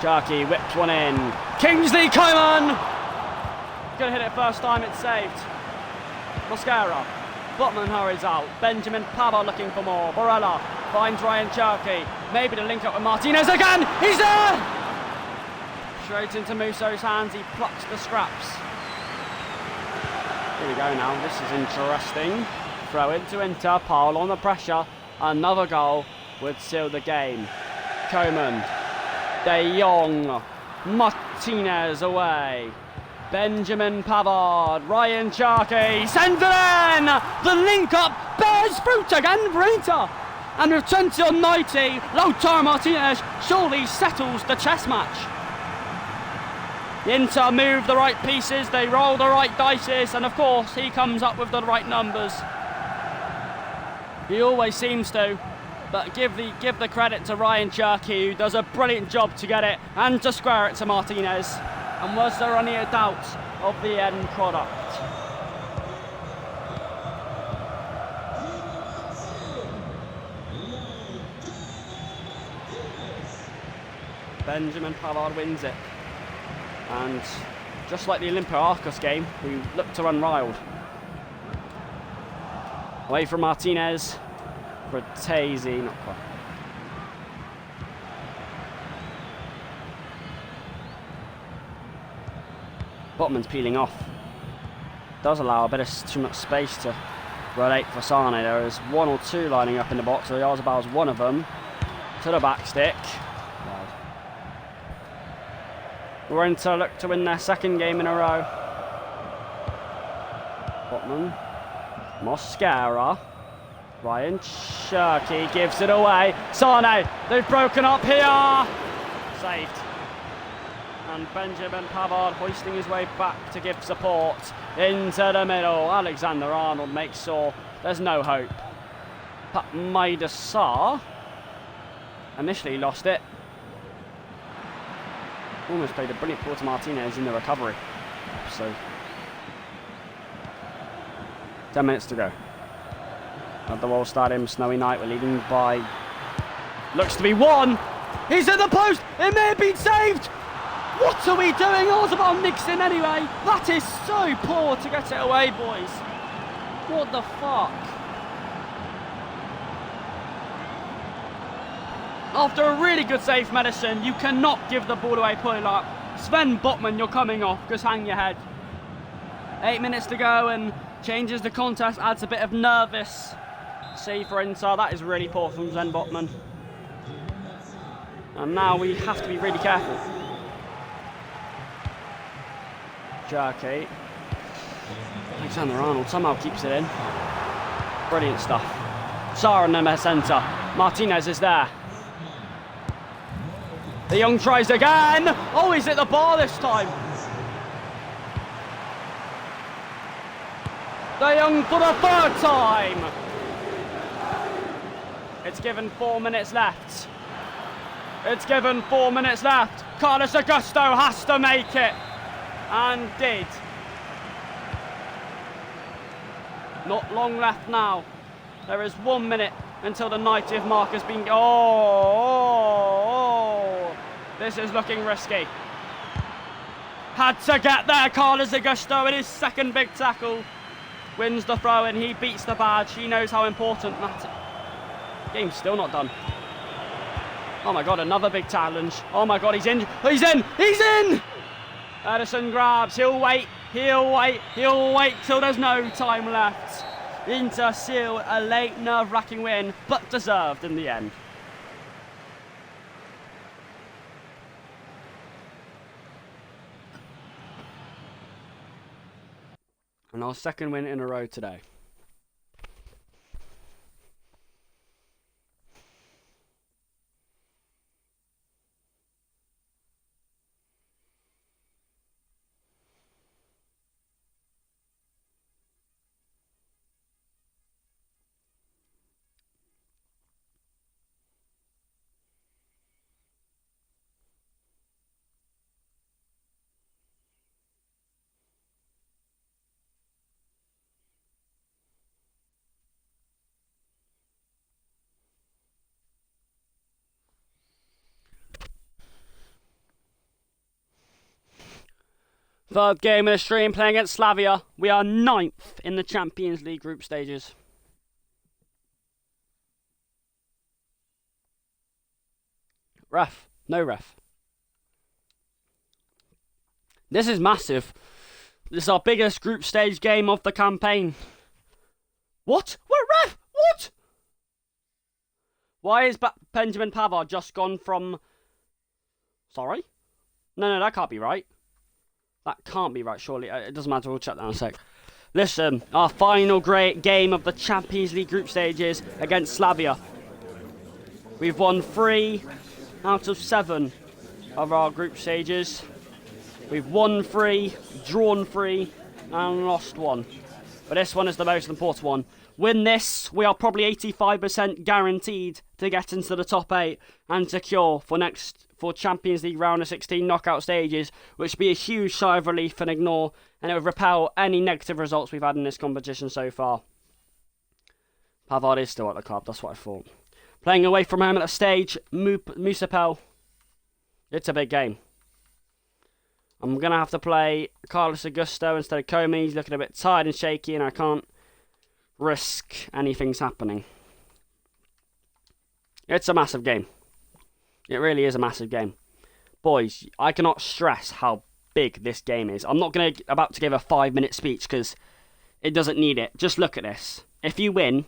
Sharkey whips one in. Kingsley Coman! Gonna hit it first time, it's saved. Mosquera. Botman hurries out. Benjamin Pavard looking for more. Barella finds Ryan Cherky. Maybe to link up with Martinez again. He's there! Straight into Musso's hands. He plucks the scraps. Here we go now. This is interesting. Throw into Inter. Pile on the pressure. Another goal would seal the game. Coman. De Jong. Martinez away. Benjamin Pavard, Ryan Cherky, sends it in! The link-up bears fruit again for Inter! And with 20 on 90, Lautaro Martinez surely settles the chess match. Inter move the right pieces, they roll the right dices, and of course he comes up with the right numbers. He always seems to, but give the credit to Ryan Cherky, who does a brilliant job to get it and to square it to Martinez. And was there any doubt of the end product? Benjamin Pavard wins it. And just like the Olympiacos game, we looked to run wild. Away from Martinez. Fratesi, not quite. Botman's peeling off. Does allow a bit of too much space to relate for Sane. There is one or two lining up in the box. So Oyarzabal is one of them. To the back stick. We're in to look to win their second game in a row. Botman. Mosquera. Ryan Cherky gives it away. Sane, they've broken up here. Saved. And Benjamin Pavard hoisting his way back to give support into the middle. Alexander-Arnold makes sure there's no hope. Pat Maidasar initially lost it. Almost played a brilliant ball to Martinez in the recovery. So 10 minutes to go. At the Wall Stadium, snowy night, we're leading by, looks to be one. He's at the post, it may have been saved. What are we doing? Oyarzabal nicks in anyway. That is so poor to get it away, boys. What the fuck? After a really good save from Edison, you cannot give the ball away pulling up. Sven Botman, you're coming off. Just hang your head. 8 minutes to go and changes the contest, adds a bit of nervous save for Inter. That is really poor from Sven Botman. And now we have to be really careful. Cherky. Alexander-Arnold somehow keeps it in. Brilliant stuff. Sara in the centre. Martinez is there. De Jong tries again. Oh, he's at the bar this time. De Jong for the third time. It's given 4 minutes left. It's given 4 minutes left. Carlos Augusto has to make it. And did. Not long left now. There is 1 minute until the 90th mark has been... Oh, this is looking risky. Had to get there, Carlos Augusto in his second big tackle. Wins the throw and he beats the badge. He knows how important that is. Game's still not done. Oh my God, another big challenge. Oh my God, he's in. He's in. He's in. Edison grabs. He'll wait. He'll wait. He'll wait till there's no time left. Inter seal a late nerve-wracking win, but deserved in the end. And our second win in a row today. Third game in the stream, playing against Slavia. We are 9th in the Champions League group stages. Ref. No ref. This is massive. This is our biggest group stage game of the campaign. What? What, ref? What? Why is Benjamin Pavard just gone from... Sorry? No, that can't be right. That can't be right, surely. It doesn't matter, we'll check that in a sec. Listen, our final great game of the Champions League group stages against Slavia. We've won 3 out of 7 of our group stages. We've won 3, drawn 3, and lost 1. But this one is the most important one. Win this, we are probably 85% guaranteed to get into the top 8 and secure for Champions League round of 16 knockout stages, which would be a huge sigh of relief and ignore, and it would repel any negative results we've had in this competition so far. Pavard is still at the club, that's what I thought. Playing away from home at the stage, Musapel. It's a big game. I'm going to have to play Carlos Augusto instead of Comey. He's looking a bit tired and shaky, and I can't risk anything's happening. It's a massive game. It really is a massive game. Boys, I cannot stress how big this game is. I'm not about to give a 5-minute speech because it doesn't need it. Just look at this. If you win,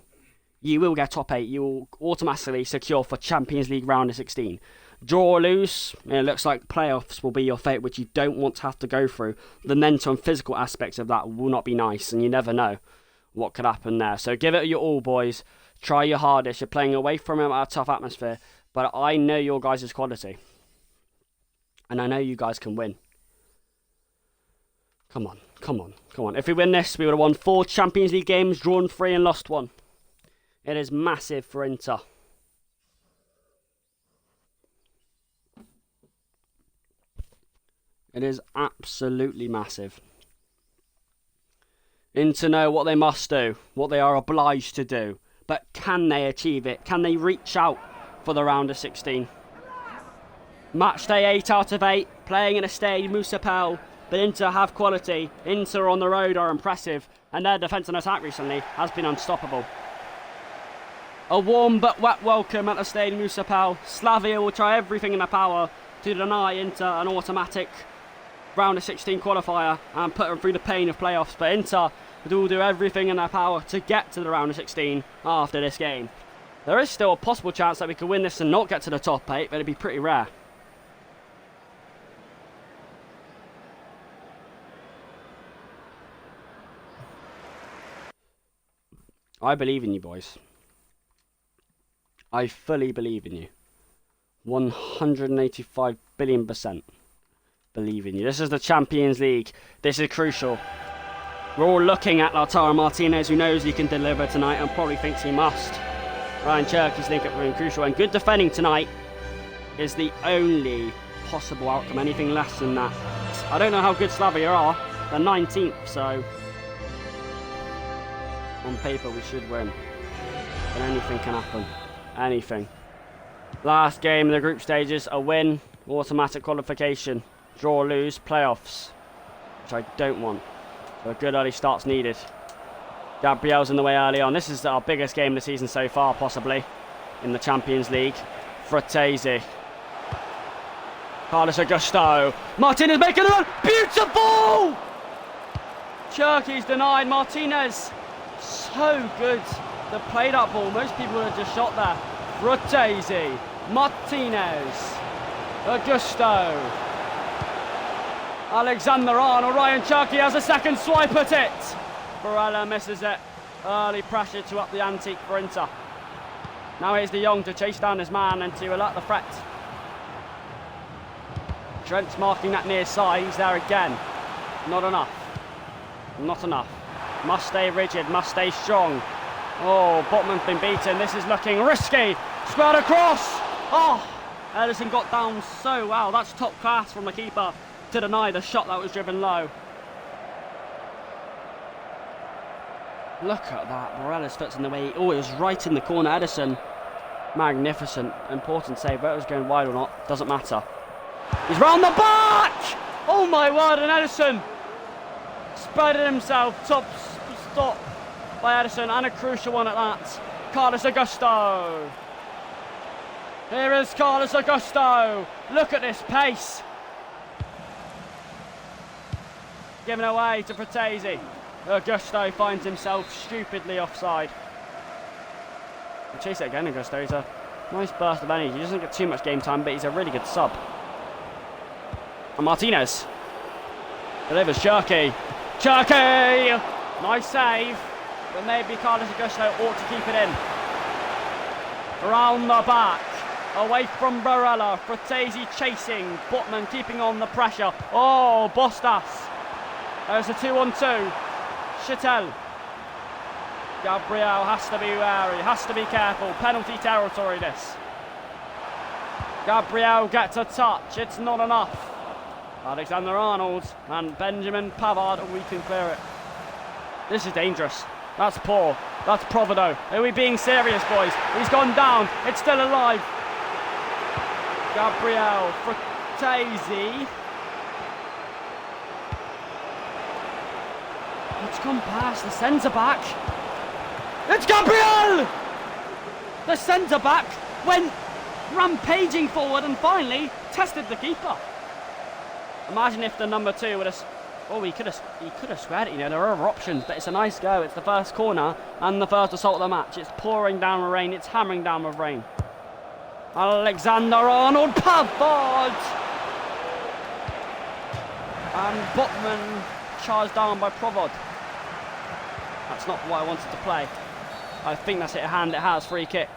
you will get top 8. You will automatically secure for Champions League round of 16. Draw or lose, it looks like playoffs will be your fate, which you don't want to have to go through. The mental and physical aspects of that will not be nice, and you never know what could happen there. So give it your all, boys. Try your hardest. You're playing away from him at a tough atmosphere, but I know your guys' quality. And I know you guys can win. Come on. If we win this, we would have won 4 Champions League games, drawn 3 and lost 1. It is massive for Inter. It is absolutely massive. Inter know what they must do, what they are obliged to do. But can they achieve it? Can they reach out for the round of 16? Match day 8 out of 8, playing in a stadium, Musapel. But Inter have quality. Inter on the road are impressive, and their defence and attack recently has been unstoppable. A warm but wet welcome at the stadium, Musapel. Slavia will try everything in their power to deny Inter an automatic round of 16 qualifier and put them through the pain of playoffs. But Inter will do everything in their power to get to the round of 16 after this game. There is still a possible chance that we could win this and not get to the top 8, but it'd be pretty rare. I believe in you, boys. I fully believe in you. 185 billion% believe in you. This is the Champions League. This is crucial. We're all looking at Lautaro Martinez, who knows he can deliver tonight and probably thinks he must. Ryan Cherky's thinking it's really crucial. And good defending tonight is the only possible outcome. Anything less than that, I don't know how good Slavia are. They're 19th, so on paper we should win. But anything can happen. Anything. Last game in the group stages, a win, automatic qualification. Draw or lose, playoffs, which I don't want. So a good early start's needed. Gabriel's in the way early on. This is our biggest game of the season so far, possibly, in the Champions League. Fratesi. Carlos Augusto. Martinez making the run. Beautiful! Cherky's denied. Martinez. So good to play that ball. Most people would have just shot there. Fratesi. Martinez. Augusto. Alexander-Arnold. Ryan Cherky has a second swipe at it. Barella misses it. Early pressure to up the ante for Inter. Now here's De Jong to chase down his man and to alert the threat. Trent's marking that near side. He's there again. Not enough. Not enough. Must stay rigid. Must stay strong. Oh, Botman's been beaten. This is looking risky. Squared across. Oh, Ederson got down so well. That's top class from the keeper to deny the shot that was driven low. Look at that. Morella's foot's in the way. Oh, it was right in the corner. Ederson. Magnificent. Important save. Whether it was going wide or not, doesn't matter. He's round the back! Oh my word, and Ederson spreading himself, top stop by Edison, and a crucial one at that. Carlos Augusto. Here is Carlos Augusto. Look at this pace. Given away to Fratesi. Augusto finds himself stupidly offside. We'll chase it again, Augusto. He's a nice burst of energy. He doesn't get too much game time, but he's a really good sub. And Martinez delivers Cherky. Cherky! Nice save. But maybe Carlos Augusto ought to keep it in. Around the back. Away from Barella. Fratesi chasing. Botman keeping on the pressure. Oh, Bostas. There's a 2-on-2. Chitel. Gabriel has to be wary, has to be careful. Penalty territory, this. Gabriel gets a touch. It's not enough. Alexander-Arnold and Benjamin Pavard. We can clear it. This is dangerous. That's poor. That's Provido. Are we being serious, boys? He's gone down. It's still alive. Gabriel Fratesi. It's gone past the centre-back. It's Gabriel! The centre-back went rampaging forward and finally tested the keeper. Imagine if the number 2 would have... Oh, he could have squared it, you know. There are other options, but it's a nice go. It's the first corner and the first assault of the match. It's pouring down with rain. It's hammering down with rain. Alexander-Arnold Pavard! And Botman charged down by Provod. That's not what I wanted to play. I think that's hit a hand. It has. Free kick.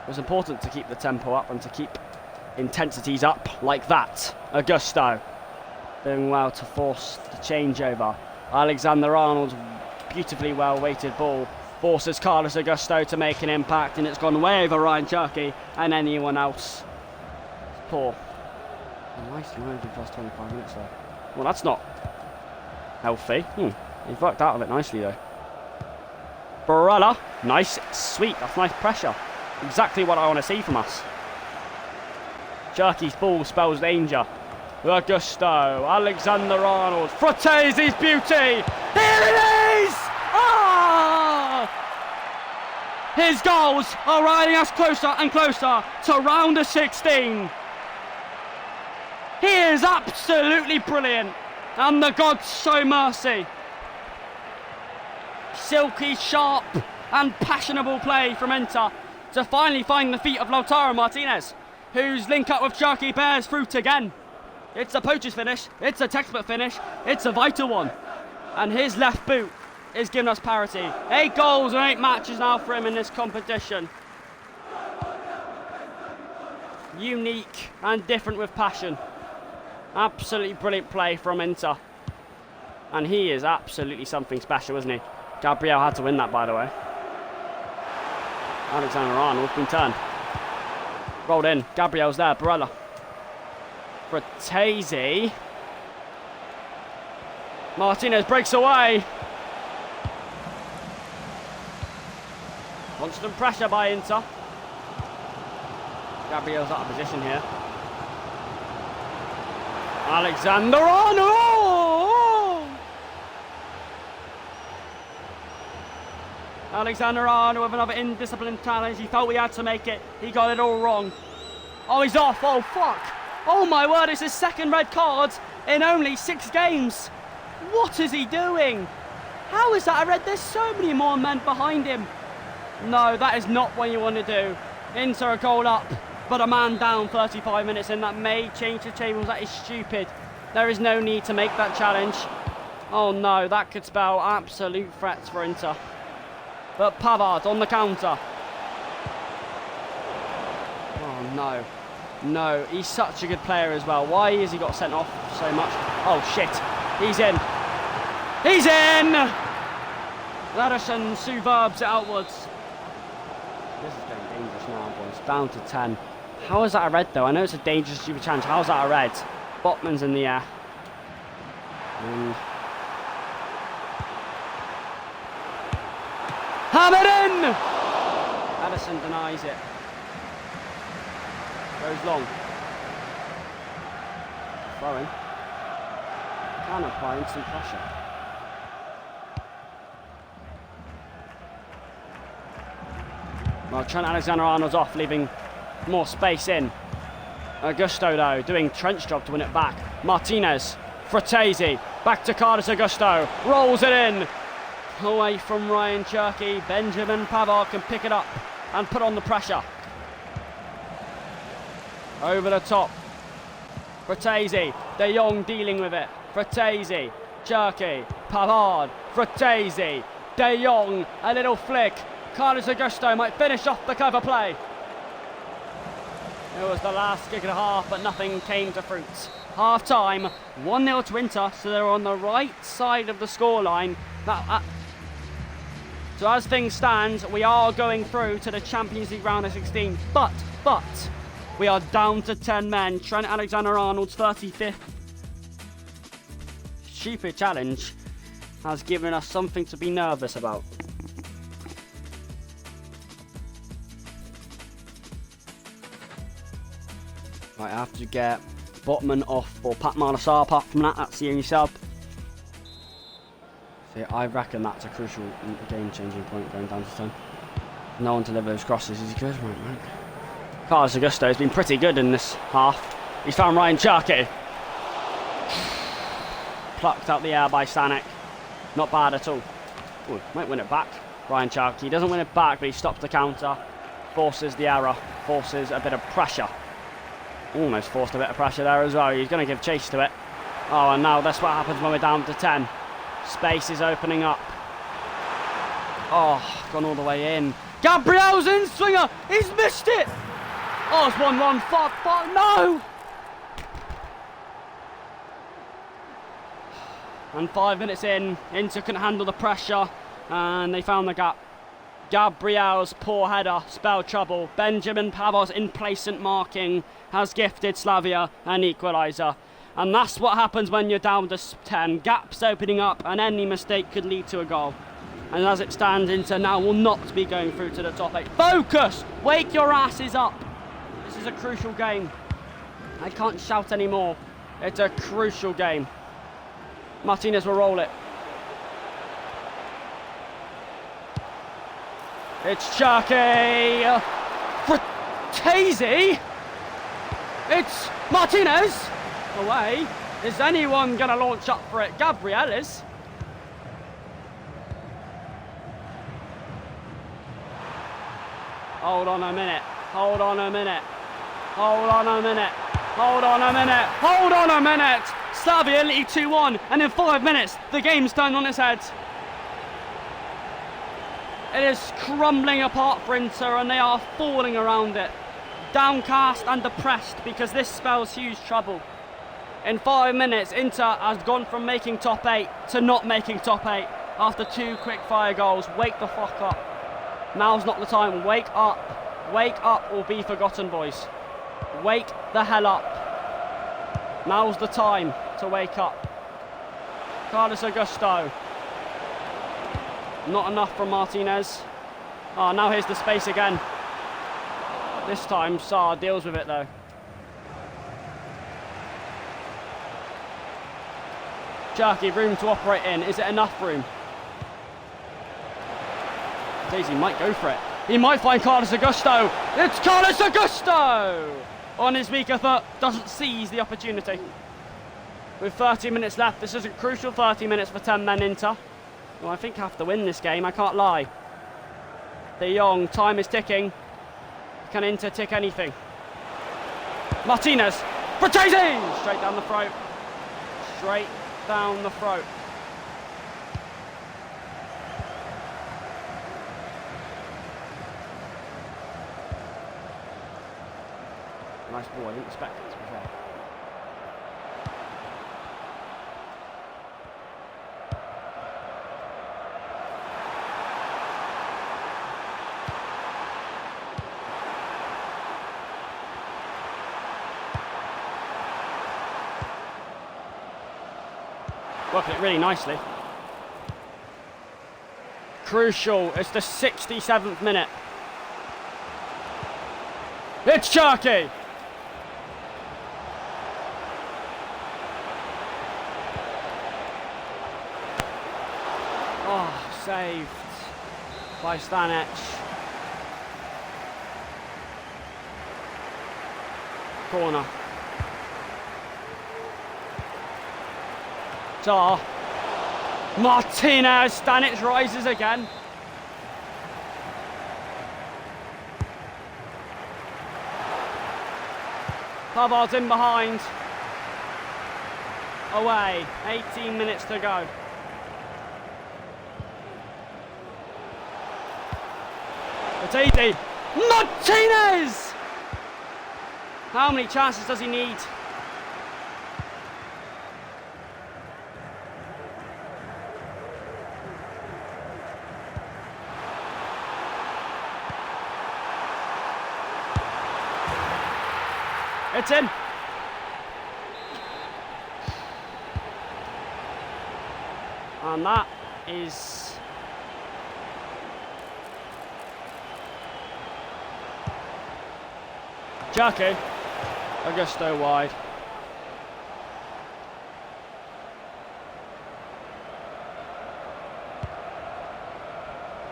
It was important to keep the tempo up and to keep intensities up like that. Augusto doing well to force the changeover. Alexander-Arnold's beautifully well weighted ball forces Carlos Augusto to make an impact, and it's gone way over Ryan Cherky and anyone else. It's poor. A nice move in the first 25 minutes though. Well, that's not healthy. He's worked out of it nicely though. Barella, nice, sweet, that's nice pressure. Exactly what I want to see from us. Cherky's ball spells danger. Augusto, Alexander-Arnold, Fratesi's beauty! Here it is! Ah! His goals are riding us closer and closer to round of 16. He is absolutely brilliant, and the gods show mercy. Silky, sharp, and passionable play from Inter to finally find the feet of Lautaro Martinez, whose link up with Cherky bears fruit again. It's a poacher's finish, it's a textbook finish, it's a vital one. And his left boot is giving us parity. 8 goals and 8 matches now for him in this competition. Unique and different with passion. Absolutely brilliant play from Inter. And he is absolutely something special, isn't he? Gabriel had to win that, by the way. Alexander-Arnold been turned. Rolled in. Gabriel's there. Barella. Fratesi. Martinez breaks away. Constant pressure by Inter. Gabriel's out of position here. Alexander-Arnold! Alexander-Arnold with another indisciplined challenge. He felt he had to make it. He got it all wrong. Oh, he's off. Oh, fuck. Oh, my word. It's his second red card in only 6 games. What is he doing? How is that a red? There's so many more men behind him. No, that is not what you want to do. Inter a goal up, but a man down 35 minutes in. That may change the tables. That is stupid. There is no need to make that challenge. Oh no, that could spell absolute threats for Inter. But Pavard on the counter. Oh no. No, he's such a good player as well. Why has he got sent off so much? Oh shit. He's in. He's in! Larison superbs it outwards. This is getting dangerous now, boys. Down to 10. How is that a red though? I know it's a dangerous stupid challenge. How's that a red? Botman's in the air. Hammered in! Addison denies it. Goes long. Throwing. Can apply instant pressure. Well, Trent Alexander-Arnold's off, leaving more space in. Augusto, though, doing trench job to win it back. Martinez, Fratesi, back to Carlos Augusto, rolls it in. Away from Ryan Cherky. Benjamin Pavard can pick it up and put on the pressure. Over the top. Fratesi, De Jong dealing with it. Fratesi, Cherky, Pavard, Fratesi, De Jong, a little flick. Carlos Augusto might finish off the cover play. It was the last kick and a half, but nothing came to fruit. Half time, 1-0 to Inter, so they're on the right side of the scoreline. So as things stand, we are going through to the Champions League round of 16, but we are down to 10 men. Trent Alexander-Arnold's 35th stupid challenge has given us something to be nervous about. Right, I have to get Botman off for Pat Marlasar. Apart from that, that's the only sub. See, I reckon that's a crucial game-changing point going down to 10. No one delivers crosses. Is he good? Right. Carlos Augusto has been pretty good in this half. He's found Ryan Cherky. Plucked out the air by Sanek. Not bad at all. Ooh, might win it back. Ryan Cherky doesn't win it back, but he stops the counter. Forces the error. Forces a bit of pressure. Almost forced a bit of pressure there as well. He's going to give chase to it. Oh, and now that's what happens when we're down to 10. Space is opening up. Oh, gone all the way in. Gabriel's in swinger. He's missed it. Oh, it's 1-1. Fuck, no. And 5 minutes in, Inter couldn't handle the pressure, and they found the gap. Gabriel's poor header spelled trouble. Benjamin Pavard's in-placement marking has gifted Slavia an equaliser. And that's what happens when you're down to 10. Gaps opening up, and any mistake could lead to a goal. And as it stands, Inter now will not be going through to the top 8. Focus! Wake your asses up! This is a crucial game. I can't shout anymore. It's a crucial game. Martinez will roll it. It's Cherky. Fratesi. It's Martinez. Away. Is anyone going to launch up for it? Gabriel is. Hold on a minute. Hold on a minute. Hold on a minute. Hold on a minute. Hold on a minute. Slavia lead 2-1, and in 5 minutes the game's turned on its head. It is crumbling apart for Inter, and they are falling around it. Downcast and depressed because this spells huge trouble. In 5 minutes, Inter has gone from making top 8 to not making top 8 after 2 quick fire goals. Wake the fuck up. Now's not the time. Wake up. Wake up or be forgotten, boys. Wake the hell up. Now's the time to wake up. Carlos Augusto. Not enough from Martinez. Oh, now here's the space again. This time Sarr deals with it though. Cherky, room to operate in. Is it enough room? Daisy might go for it. He might find Carlos Augusto. It's Carlos Augusto! On his weaker foot, doesn't seize the opportunity. With 30 minutes left, this is a crucial 30 minutes for 10 men Inter. Well, I think I have to win this game, I can't lie. De Jong, time is ticking. Can Inter tick anything? Martinez, Fratesi! Straight down the throat. Straight down the throat. Nice ball, I didn't expect it to be fair. Working it really nicely. Crucial, it's the 67th minute. It's Cherky! saved by Stanic. Corner. Tar. Martinez. Stanic rises again. Pavard's in behind. Away. 18 minutes to go. Patiti. Martinez! How many chances does he need? It's in. And that is Jackie. Augusto wide.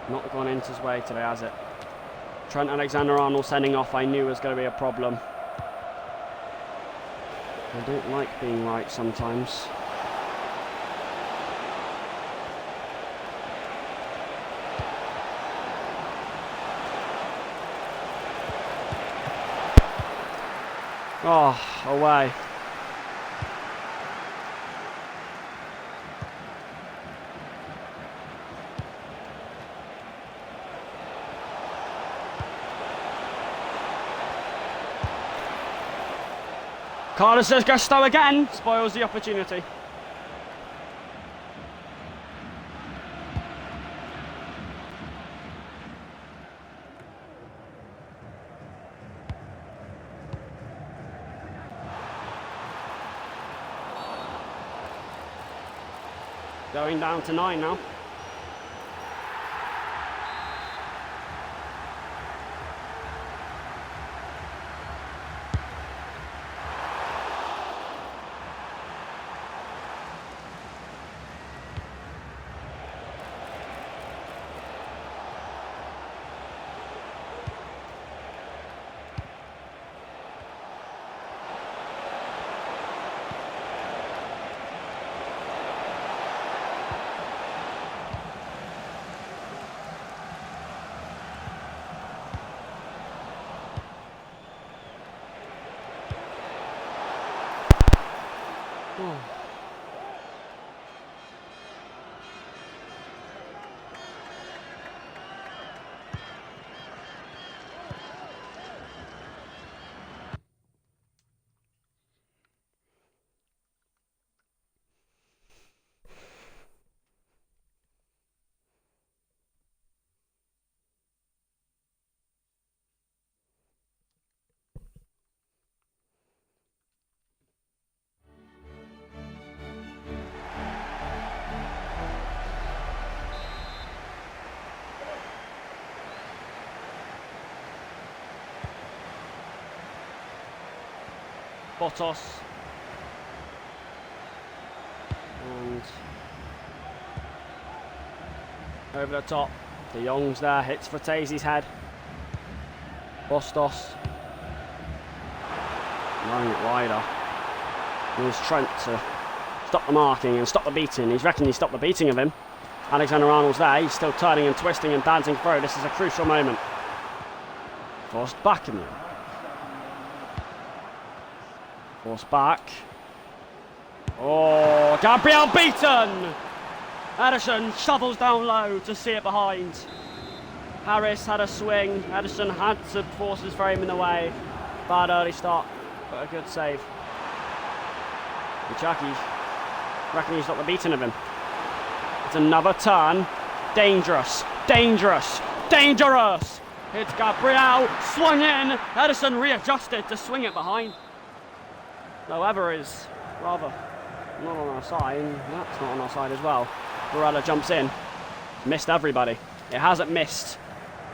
Not gone into his way today, has it? Trent Alexander-Arnold sending off, I knew was going to be a problem. I don't like being right sometimes. Oh, away. Carlos Augusto again spoils the opportunity. Going down to 9 now. Bottas. And over the top. De Jong's there, hits Fratese's head. Bostos. Running it wider. Here's Trent to stop the marking and stop the beating. He's reckoned he stopped the beating of him. Alexander-Arnold's there, he's still turning and twisting and dancing through. This is a crucial moment. Forced back in there. Force back. Oh, Gabriel beaten! Ederson shovels down low to see it behind. Harris had a swing. Ederson had to force his frame in the way. Bad early start, but a good save. Chucky reckon he's not the beating of him. It's another turn. Dangerous, dangerous, dangerous! It's Gabriel, swung in. Ederson readjusted to swing it behind. However, is rather not on our side. That's not on our side as well. Varela jumps in. Missed everybody. It hasn't missed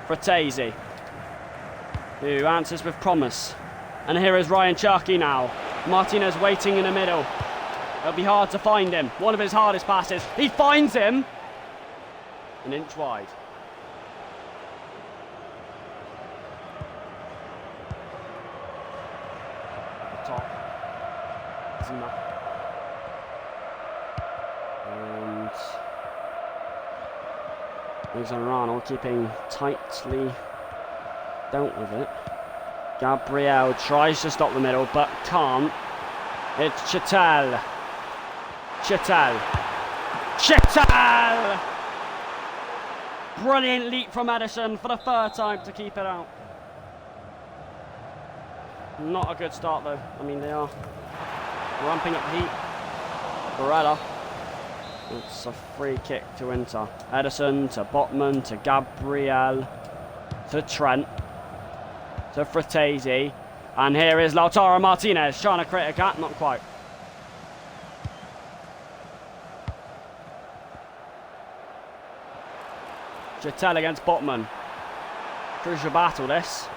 Fratese, who answers with promise. And here is Ryan Cherky now. Martinez waiting in the middle. It'll be hard to find him. One of his hardest passes. He finds him. an inch wide. At the top. Zima. And Ronald keeping tightly dealt with it. Gabriel tries to stop the middle, but can't. It's Chital. Brilliant leap from Edison for the third time to keep it out. Not a good start though. I mean, they are ramping up the heat. Barella. It's a free kick to Inter. Edison to Botman to Gabriel to Trent to Fratesi. And here is Lautaro Martinez trying to create a gap, not quite. Chitel against Botman. Crucial battle this.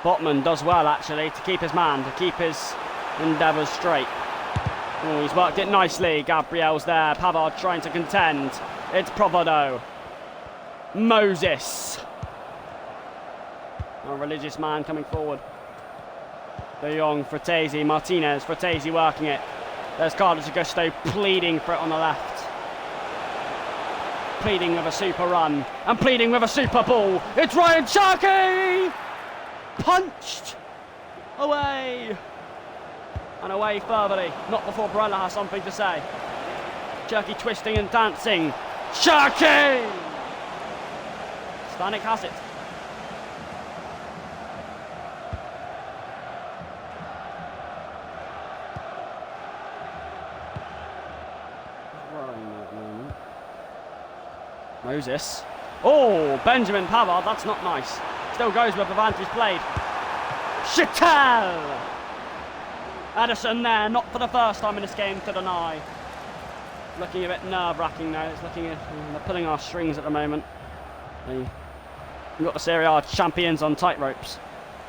Botman does well actually to keep his man, to keep his endeavours straight. Oh, he's worked it nicely. Gabriel's there. Pavard trying to contend. It's Provodo. Moses. A religious man coming forward. De Jong, Fratesi, Martinez. Fratesi working it. There's Carlos Augusto pleading for it on the left. Pleading with a super run. And pleading with a super ball. It's Ryan Cherki! Punched away. And away furtherly. Not before Barella has something to say. Cherki twisting and dancing. Cherki! Stanek has it. Moses. Oh, Benjamin Pavard, that's not nice. Still goes with advantage played. Chital! Addison there, not for the first time in this game to deny. Looking a bit nerve-wracking now. It's looking at, they're pulling our strings at the moment. We've got the Serie A champions on tight ropes.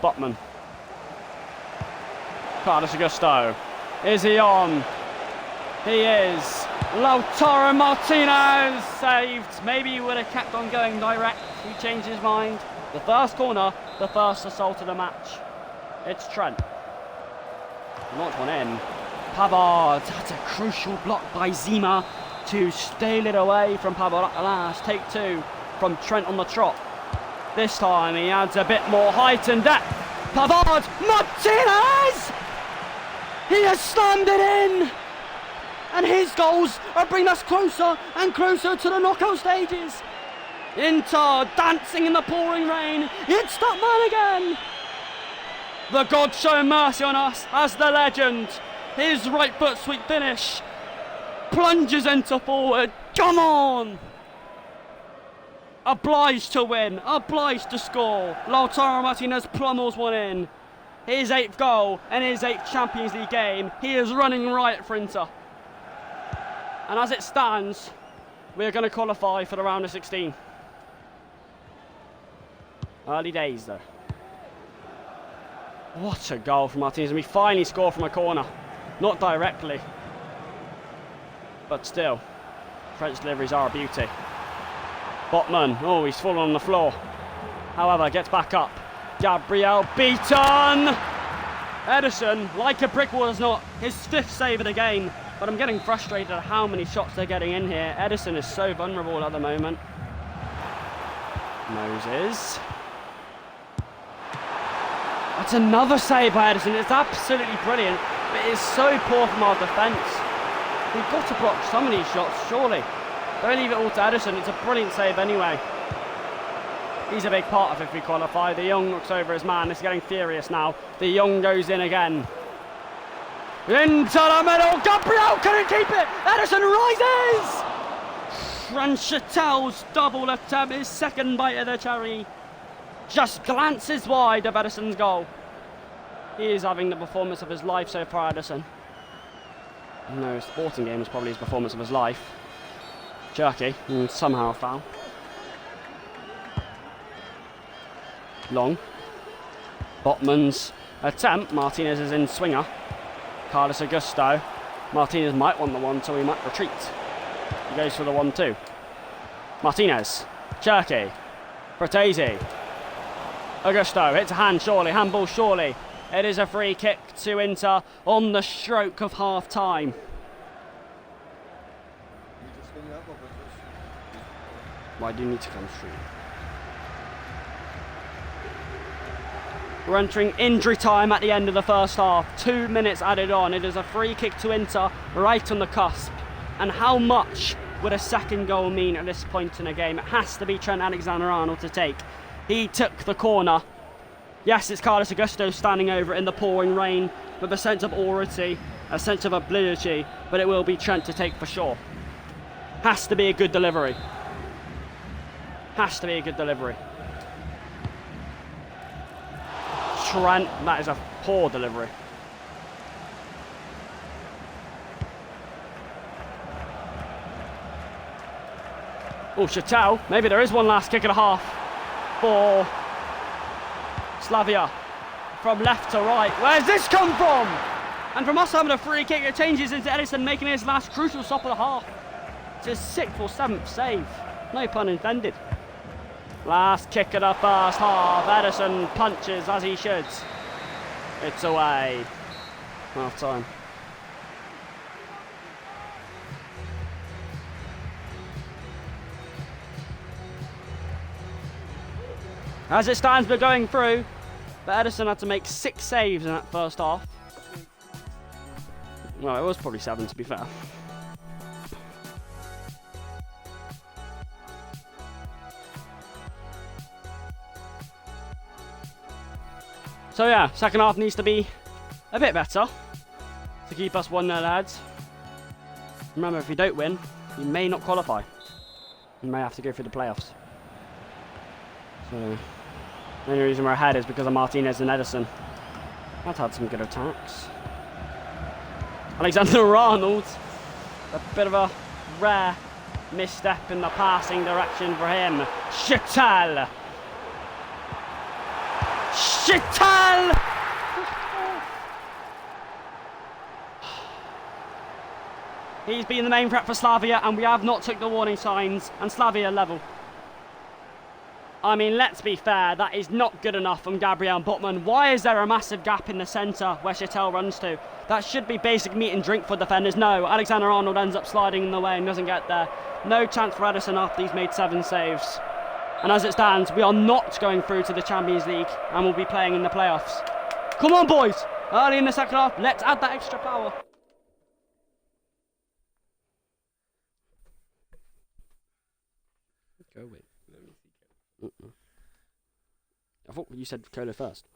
Botman. Carlos Augusto. Is he on? He is. Lautaro Martinez saved. Maybe he would have kept on going direct. He changed his mind. The first corner, the first assault of the match. It's Trent. Launch one in. Pavard. That's a crucial block by Zima to steal it away from Pavard at the last. Take two from Trent on the trot. This time he adds a bit more height and depth. Pavard. Martinez! He has slammed it in! And his goals are bringing us closer and closer to the knockout stages. Inter dancing in the pouring rain. It's that man again. The God showing mercy on us as the legend. His right foot sweep finish. Plunges Inter forward. Come on. Obliged to win. Obliged to score. Lautaro Martinez plummels one in. His 8th goal and his 8th Champions League game. He is running riot for Inter. And as it stands, we're going to qualify for the round of 16. Early days though. What a goal from Martinez. And we finally score from a corner. Not directly. But still. French deliveries are a beauty. Botman. Oh, he's fallen on the floor. However, gets back up. Gabriel beaten. Edison, like a brick wall, is not his 5th save of the game. But I'm getting frustrated at how many shots they're getting in here. Edison is so vulnerable at the moment. Moses. That's another save by Edison. It's absolutely brilliant. But it's so poor from our defence. We've got to block some of these shots, surely. Don't leave it all to Edison. It's a brilliant save anyway. He's a big part of it if we qualify. De Jong looks over his man. It's getting furious now. De Jong goes in again. Into the middle, Gabriel couldn't keep it, Edison rises! Franchatel's double attempt, his 2nd bite of the cherry. Just glances wide of Edison's goal. He is having the performance of his life so far, Edison. No, sporting game is probably his performance of his life. Cherki, somehow a foul. Long. Botman's attempt, Martinez is in swinger. Carlos Augusto. Martinez might want the 1-2, he might retreat. He goes for the 1-2. Martinez. Cherky. Fratesi. Augusto hits a hand, surely. Handball, surely. It is a free kick to Inter on the stroke of half time. Why do you need to come through? We're entering injury time at the end of the first half. 2 minutes added on. It is a free kick to Inter, right on the cusp. And how much would a second goal mean at this point in the game? It has to be Trent Alexander-Arnold to take. He took the corner. Yes, it's Carlos Augusto standing over it in the pouring rain with a sense of authority, a sense of ability, but it will be Trent to take for sure. Has to be a good delivery. Has to be a good delivery. Trent, that is a poor delivery. Oh, Chatel, maybe there is one last kick and a half for Slavia. From left to right. Where's this come from? And from us having a free kick, it changes into Edison making his last crucial stop of the half. It's his 6th or 7th save. No pun intended. Last kick of the first half. Edison punches as he should. It's away. Half time. As it stands, we're going through. But Edison had to make 6 saves in that first half. Well, it was probably 7 to be fair. So yeah, second half needs to be a bit better to keep us 1-0 ahead. Remember, if you don't win, you may not qualify. You may have to go through the playoffs. So the only reason we're ahead is because of Martinez and Edison. That's had some good attacks. Alexander-Arnold, a bit of a rare misstep in the passing direction for him. Chatel! Chatel! He's been the main threat for Slavia, and we have not took the warning signs, and Slavia level. I mean, let's be fair, that is not good enough from Gabriel Botman. Why is there a massive gap in the centre where Chatel runs to? That should be basic meat and drink for defenders. No, Alexander-Arnold ends up sliding in the way and doesn't get there. No chance for Edison after he's made 7 saves. And as it stands, we are not going through to the Champions League and will be playing in the playoffs. Come on, boys! Early in the second half, let's add that extra power. Go with. I thought you said Cola first.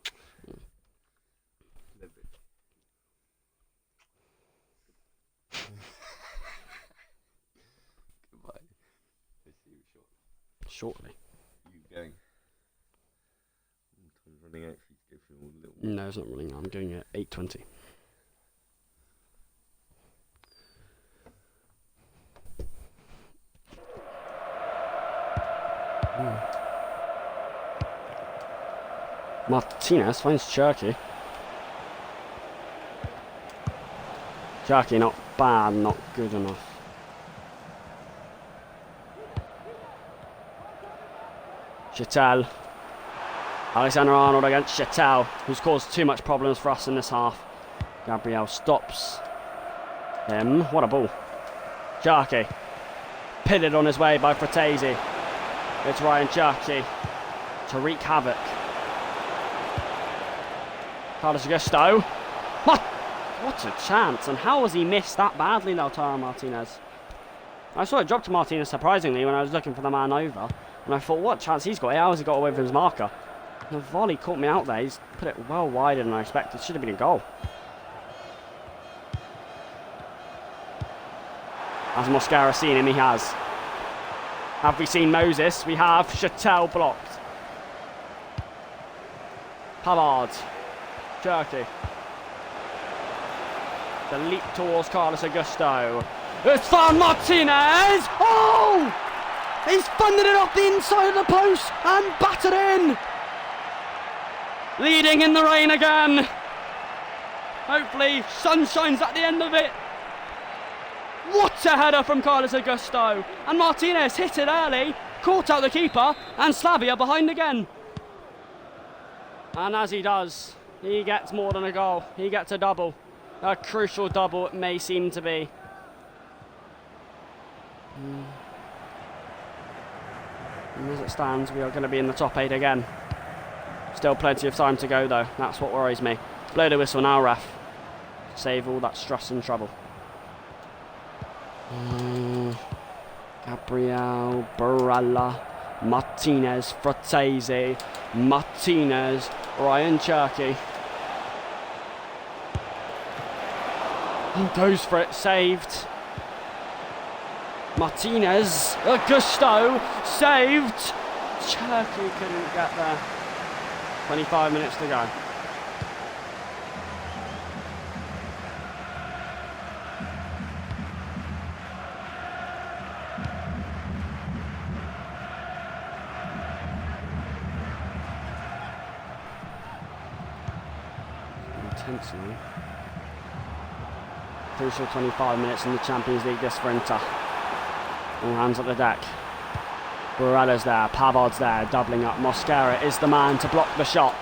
Goodbye. I'll see you Shortly. You going? Time's running out for you to go through all the little. No, it's not running. I'm going at 8:20. Martinez finds Cherky. Cherky not bad, not good enough. Chatel. Alexander-Arnold against Chatel, who's caused too much problems for us in this half. Gabriel stops him. What a ball. Cherky. Pitted on his way by Fratesi. It's Ryan Cherky to wreak havoc. Carlos Augusto. What a chance. And how has he missed that badly, Lautaro Martinez? I saw it drop to Martinez surprisingly when I was looking for the man over. And I thought, what chance he's got? How has he got away with his marker? The volley caught me out there. He's put it well wider than I expected. Should have been a goal. Has Moscara seen him? He has. Have we seen Moses? We have. Chatel blocked. Pavard. Cherky. The leap towards Carlos Augusto. It's Fan Martinez! Oh! He's funded it off the inside of the post and battered in! Leading in the rain again. Hopefully, sun shines at the end of it. What a header from Carlos Augusto! And Martinez hit it early, caught out the keeper, and Slavia behind again. And as he does, he gets more than a goal. He gets a double. A crucial double it may seem to be. And as it stands, we are going to be in the top 8 again. Still plenty of time to go though, that's what worries me. Blow the whistle now, ref. Save all that stress and trouble. Gabriel, Barella, Martinez, Fratese, Martinez, Ryan Cherky. He goes for it, saved. Martinez, Augusto, saved. Cherky couldn't get there. 25 minutes to go. Intensely. Crucial 25 minutes in the Champions League this for Inter. All hands at the deck. Barella's there, Pavard's there, doubling up. Mosquera is the man to block the shot.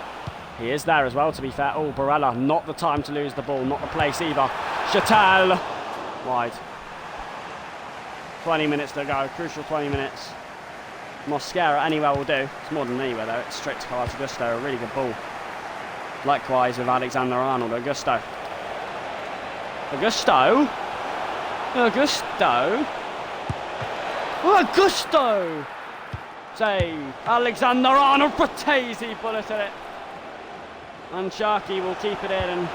He is there as well, to be fair. Oh, Barella, not the time to lose the ball, not the place either. Chatel, wide. 20 minutes to go, crucial 20 minutes. Mosquera anywhere will do. It's more than anywhere though, it's straight to Carlos Augusto, a really good ball. Likewise with Alexander Arnold. Augusto. Augusto? Augusto? Augusto! Save. Alexander Arnold, Fratese bulleted it. And Sharkey will keep it in and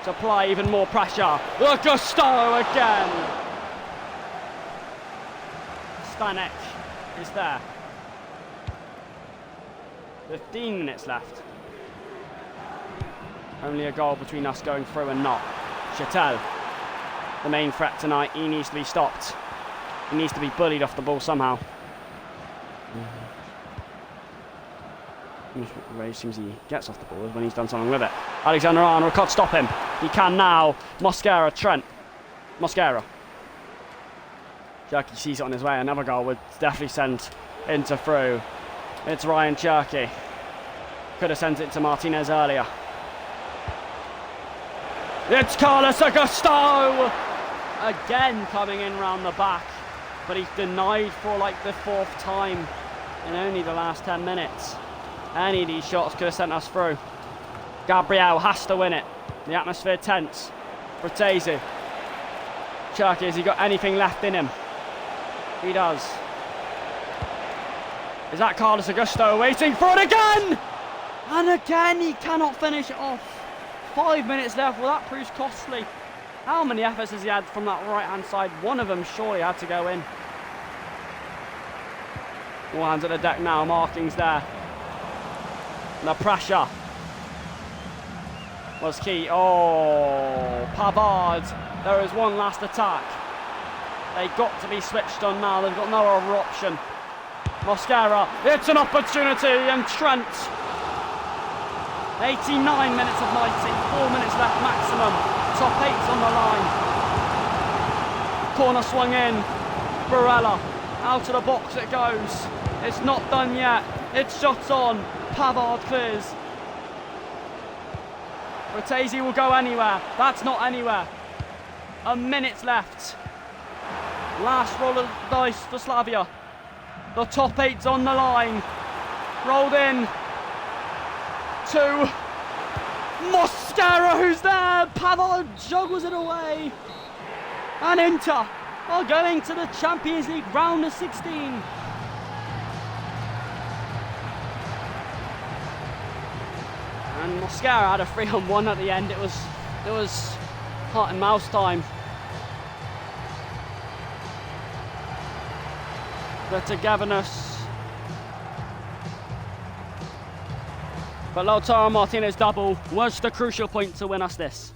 supply even more pressure. Augusto again! Stanek is there. 15 minutes left. Only a goal between us going through and not. Chatel, the main threat tonight, he needs to be stopped. He needs to be bullied off the ball somehow. The way it seems he gets off the ball is when he's done something with it. Alexander Arnold can't stop him. He can now. Mosquera, Trent. Mosquera. Cherky sees it on his way. Another goal would definitely send Inter through. It's Ryan Cherky. Could have sent it to Martinez earlier. It's Carlos Augusto! Again coming in round the back. But he's denied for like the 4th time in only the last 10 minutes. Any of these shots could have sent us through. Gabriel has to win it. The atmosphere tense. Fratese. Cherky, has he got anything left in him? He does. Is that Carlos Augusto waiting for it again? And again he cannot finish it off. 5 minutes left, well that proves costly. How many efforts has he had from that right hand side? One of them surely had to go in. All hands at the deck now, markings there. The pressure was key. Oh, Pavard. There is one last attack. They got to be switched on now. They've got no other option. Mosquera, it's an opportunity, and Trent. 89 minutes of 90, 4 minutes left maximum. Top 8's on the line. Corner swung in. Barella, out of the box it goes. It's not done yet. It's shots on. Pavard clears. Fratese will go anywhere. That's not anywhere. A minute's left. Last roll of the dice for Slavia. The top 8's on the line. Rolled in. 2. Mosquera, who's there? Pavard juggles it away. And Inter are going to the Champions League round of 16. And Mosquera had a 3-on-1 at the end. It was heart and mouse time. The togetherness. But Lautaro Martinez double was the crucial point to win us this.